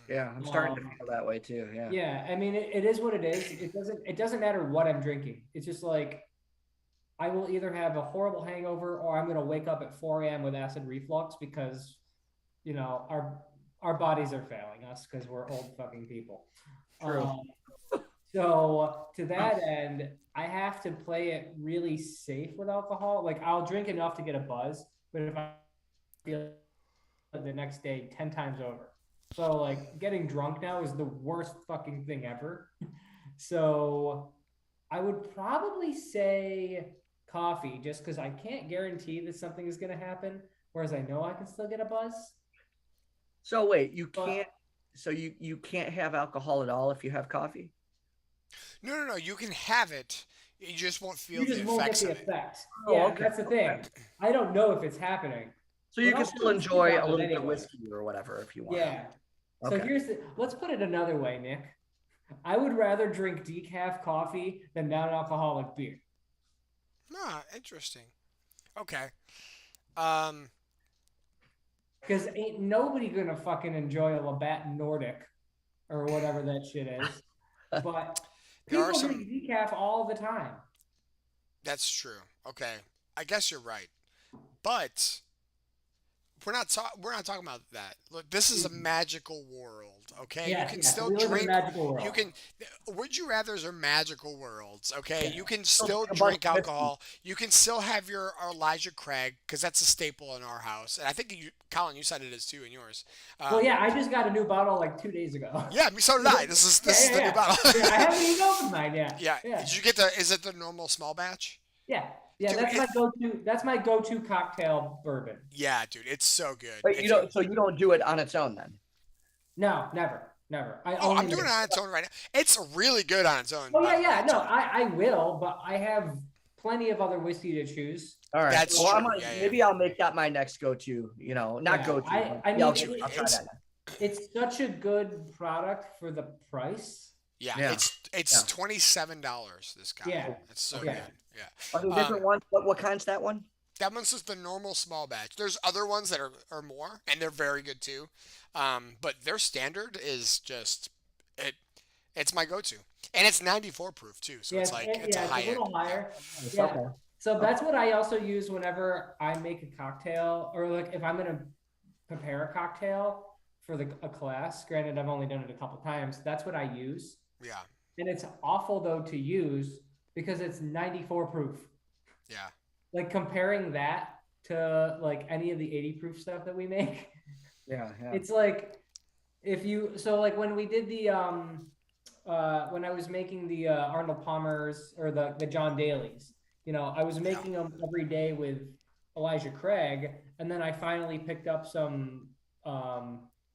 Yeah, I'm starting to feel that way too. Yeah. Yeah, I mean, it is what it is. It doesn't matter what I'm drinking. It's just like I will either have a horrible hangover or I'm gonna wake up at 4 a.m. with acid reflux because our bodies are failing us because we're old fucking people. True. So to that end, I have to play it really safe with alcohol. Like I'll drink enough to get a buzz, but if I feel the next day 10 times over. So like getting drunk now is the worst fucking thing ever. So I would probably say coffee just because I can't guarantee that something is going to happen. Whereas I know I can still get a buzz. So wait, you But- can't. So you can't have alcohol at all if you have coffee. No. You can have it. You just won't feel You the just won't get effects the of it. effects. Oh, Yeah, okay. that's the thing. I don't know if it's happening. So you But can I'll still just enjoy keep a on little it bit of anyway. whiskey or whatever if you want. Yeah. So Okay. let's put it another way, Nick. I would rather drink decaf coffee than non-alcoholic beer. Ah, interesting. Okay. Um, Because ain't nobody gonna fucking enjoy a Labatt Nordic or whatever that shit is. But there are people some. drink decaf all the time. That's true. Okay. I guess you're right. But we're not talking about that. Look, this is a magical world, okay? You Yes, can yes. still We live in a drink. magical world. You can. Would you rather's are magical worlds, okay? Yeah. You can Still still drink a bunch drink of whiskey. alcohol. You can still have your Elijah Craig because that's a staple in our house, and I think you, Colin, you said it is too in yours. Well, yeah, I just got a new bottle like 2 days ago. Yeah, so did I. This is the new bottle. Yeah, I haven't even opened mine yet. Yeah. Yeah. Did you get the? Is it the normal small batch? Yeah. Yeah, Dude, that's my go-to. That's my go-to cocktail bourbon. Yeah, dude, it's so good. But If you don't. So you don't do it on its own then. No, never. I Oh, only I'm doing make- it on its own right now. It's really good on its own. Oh by yeah, the yeah. way, No, too. I will, but I have plenty of other whiskey to choose. All right. That's well, I true. might, Yeah, yeah. maybe I'll make that my next go-to. You know, not Yeah, go-to. I but mean, I'll it's- try that. It's such a good product for the price. Yeah, Yeah. it's Yeah. $27. This guy. Yeah. It's so Okay. good. Yeah, Are there different ones? What kind's that one? that one's just the normal small batch. There's other ones that are more, and they're very good too. But their standard is just it. It's my go-to, and it's 94 proof too. So Yeah, it's like it's yeah, a high it's a little end. higher. It's Yeah. Okay. So that's what I also use whenever I make a cocktail, or like if I'm gonna prepare a cocktail for a class. Granted, I've only done it a couple times. That's what I use, Yeah, and it's awful though to use because it's 94 proof. yeah, Like comparing that to like any of the 80 proof stuff that we make, Yeah. Yeah. it's like if you so like when we did the when I was making the Arnold Palmer's or the John Daly's, I was making them every day with Elijah Craig, and then I finally picked up some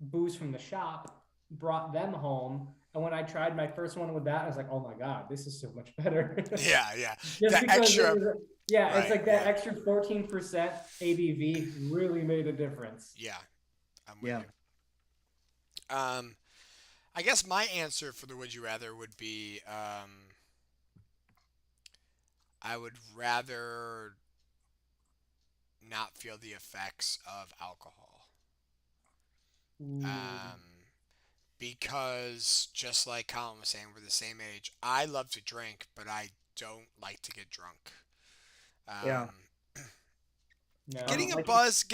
booze from the shop, brought them home, and when I tried my first one with that, I was like, oh my god, this is so much better. yeah, yeah. Just That because extra- it's right, like that yeah. extra 14% ABV really made a difference. Yeah, I'm with Yeah. you. I guess my answer for the would you rather would be I would rather not feel the effects of alcohol. Ooh. Because just like Colin was saying, we're the same age. I love to drink, but I don't like to get drunk. Yeah. No. Getting a like- buzz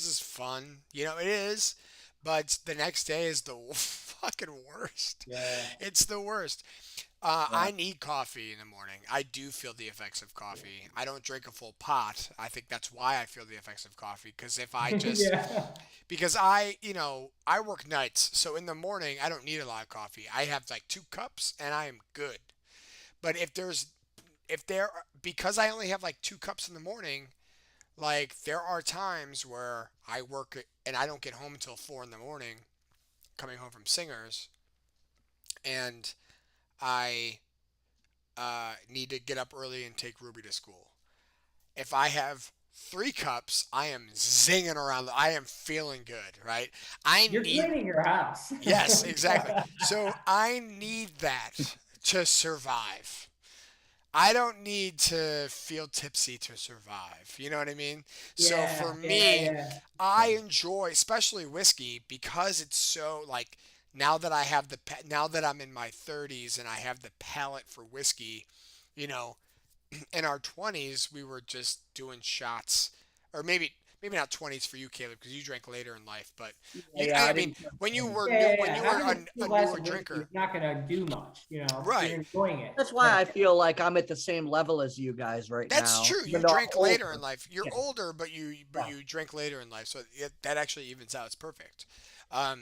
is fun. It is, but the next day is the fucking worst. Yeah. It's the worst. I need coffee in the morning. I do feel the effects of coffee. I don't drink a full pot. I think that's why I feel the effects of coffee. Because if I just, Yeah. because I work nights, so in the morning I don't need a lot of coffee. I have like 2 cups and I am good. But because I only have like 2 cups in the morning, like there are times where I work and I don't get home until 4 in the morning, coming home from Singers, and I need to get up early and take Ruby to school. If I have 3 cups, I am zinging around. I am feeling good, right? You're need. cleaning your house. Yes, exactly. So I need that to survive. I don't need to feel tipsy to survive. You know what I mean? So Yeah, for yeah, me, yeah. I enjoy, especially whiskey, because it's so like now that I'm in my 30s and I have the palate for whiskey, in our 20s we were just doing shots, or maybe not 20s for you, Caleb, because you drank later in life. But I mean, when you were when you were Having a glass newer of whiskey drinker, is not gonna do much, Right. You're enjoying it. That's why I feel like I'm at the same level as you guys right now. that's true. You even though I'm drink later older. in life. You're Yeah. older, but you drink later in life, so that actually evens out. It's perfect.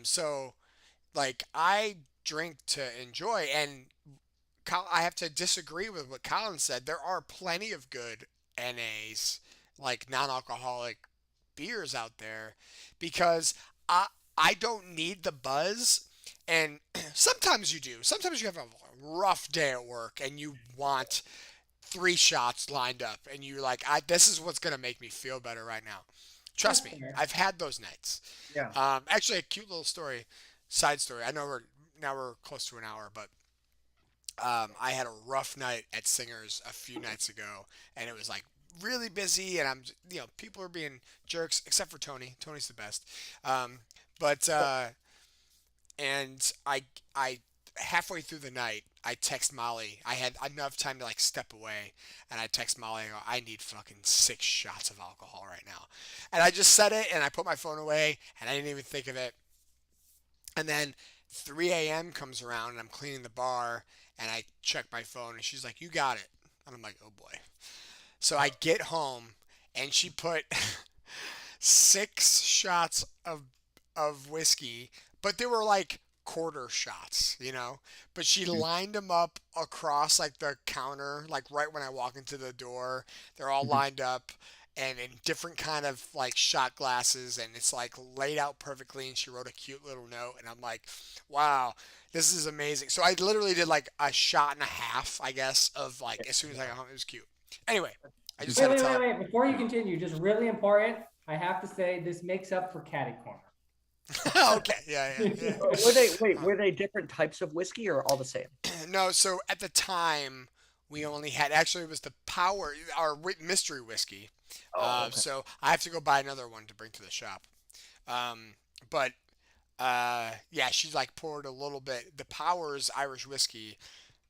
So like I drink to enjoy, and I have to disagree with what Colin said. There are plenty of good NAs, like non-alcoholic beers out there, because I don't need the buzz. And sometimes you do. Sometimes you have a rough day at work and you want 3 shots lined up, and you're like, this is what's gonna make me feel better right now. Trust That's me, fair. I've had those nights. Yeah. Actually, a cute little side story. I know we're close to an hour, but I had a rough night at Singers a few nights ago, and it was like really busy, and people are being jerks, except for Tony. Tony's the best. Um, but and I halfway through the night, I text Molly. I had enough time to like step away, and I text Molly. I go, I need fucking 6 shots of alcohol right now, and I just said it, and I put my phone away, and I didn't even think of it. And then 3 a.m. comes around, and I'm cleaning the bar, and I check my phone, and she's like, "You got it," and I'm like, "Oh boy." So I get home, and she put 6 shots of whiskey, but they were like quarter shots, But she lined them up across like the counter, like right when I walk into the door. They're all Mhm. lined up and in different kind of like shot glasses, and it's like laid out perfectly. And she wrote a cute little note, and I'm like, wow, this is amazing. So I literally did like a shot and a half, I guess, of like as soon as I got home. It was cute. Anyway, I just Wait, had to wait, tell wait, it. wait. Before you continue, just really important. I have to say this makes up for Caddy Corner. Okay, yeah. Were they wait? Uh, Were they different types of whiskey or all the same? No, so at the time we only had actually it was the power our mystery whiskey. Oh, okay. So I have to go buy another one to bring to the shop. Um, but yeah, she like poured a little bit. The Powers Irish whiskey,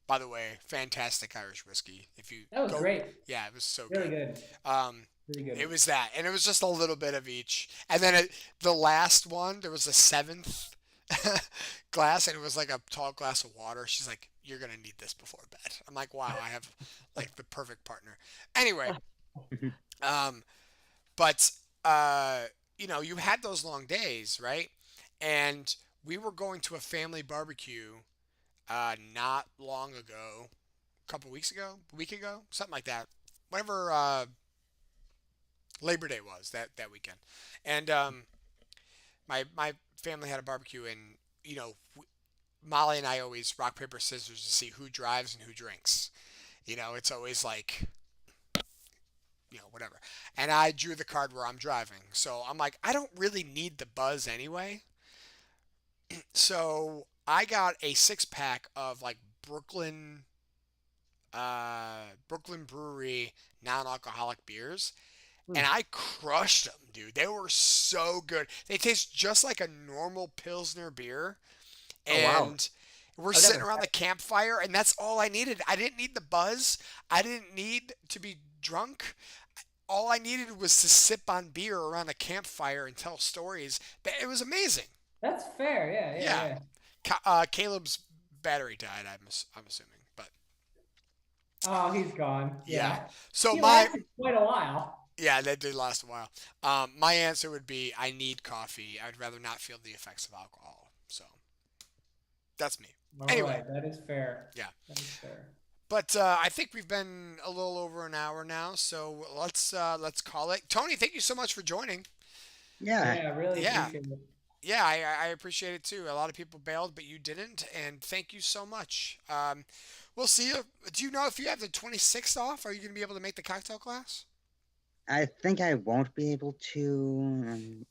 by the way, fantastic Irish whiskey. If you That was go, great. yeah, it was so Really good. good. Um, Really it good. was that, and it was just a little bit of each. And then the last one, there was a seventh glass, and it was like a tall glass of water. She's like, "You're gonna need this before bed." I'm like, "Wow, I have like the perfect partner." Anyway, um, but you had those long days, right? And we were going to a family barbecue not long ago, a couple weeks ago, a week ago, something like that. Whenever Labor Day was that weekend, and my family had a barbecue, and Molly and I always rock paper scissors to see who drives and who drinks. It's always like whatever. And I drew the card where I'm driving, so I'm like, I don't really need the buzz anyway. So I got a 6 pack of like Brooklyn Brewery non-alcoholic beers, and I crushed them, dude. They were so good. They taste just like a normal Pilsner beer, Oh wow. and we're I've sitting never around the campfire, and that's all I needed. I didn't need the buzz. I didn't need to be drunk. All I needed was to sip on beer around a campfire and tell stories. It was amazing. That's fair. Yeah, yeah, Yeah. yeah. Caleb's battery died. I'm assuming, but Oh, he's gone. yeah. Yeah. So He my lasted quite a while. yeah, that did last a while. My answer would be I need coffee. I'd rather not feel the effects of alcohol. So that's me. All Anyway, right, that is fair. yeah. That is fair. But I think we've been a little over an hour now, so let's call it. Tony, thank you so much for joining. Yeah. Yeah, I really Yeah, appreciate it. yeah, I appreciate it too. A lot of people bailed, but you didn't, and thank you so much. We'll see you. Do you know if you have the 26th off? Are you gonna be able to make the cocktail class? I think I won't be able to.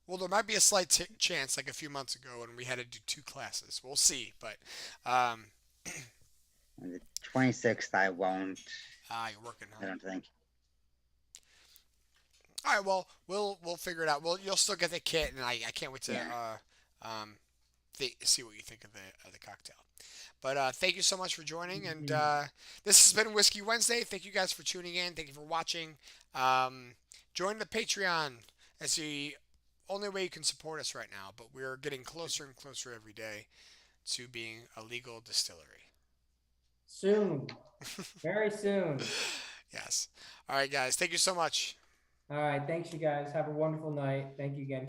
Well, there might be a slight chance, like a few months ago when we had to do 2 classes. We'll see, but um, On the 26th, I won't. you're working I on it. don't think. All right, well, we'll figure it out. Well, you'll still get the kit, and I can't wait to Yeah. see what you think of the cocktail. But thank you so much for joining, and Mhm. this has been Whiskey Wednesday. Thank you guys for tuning in. Thank you for watching. Join the Patreon. That's the only way you can support us right now. But we're getting closer and closer every day to being a legal distillery. Soon. Very soon. Yes. All right, guys. Thank you so much. All right. Thanks, you guys. Have a wonderful night. Thank you again.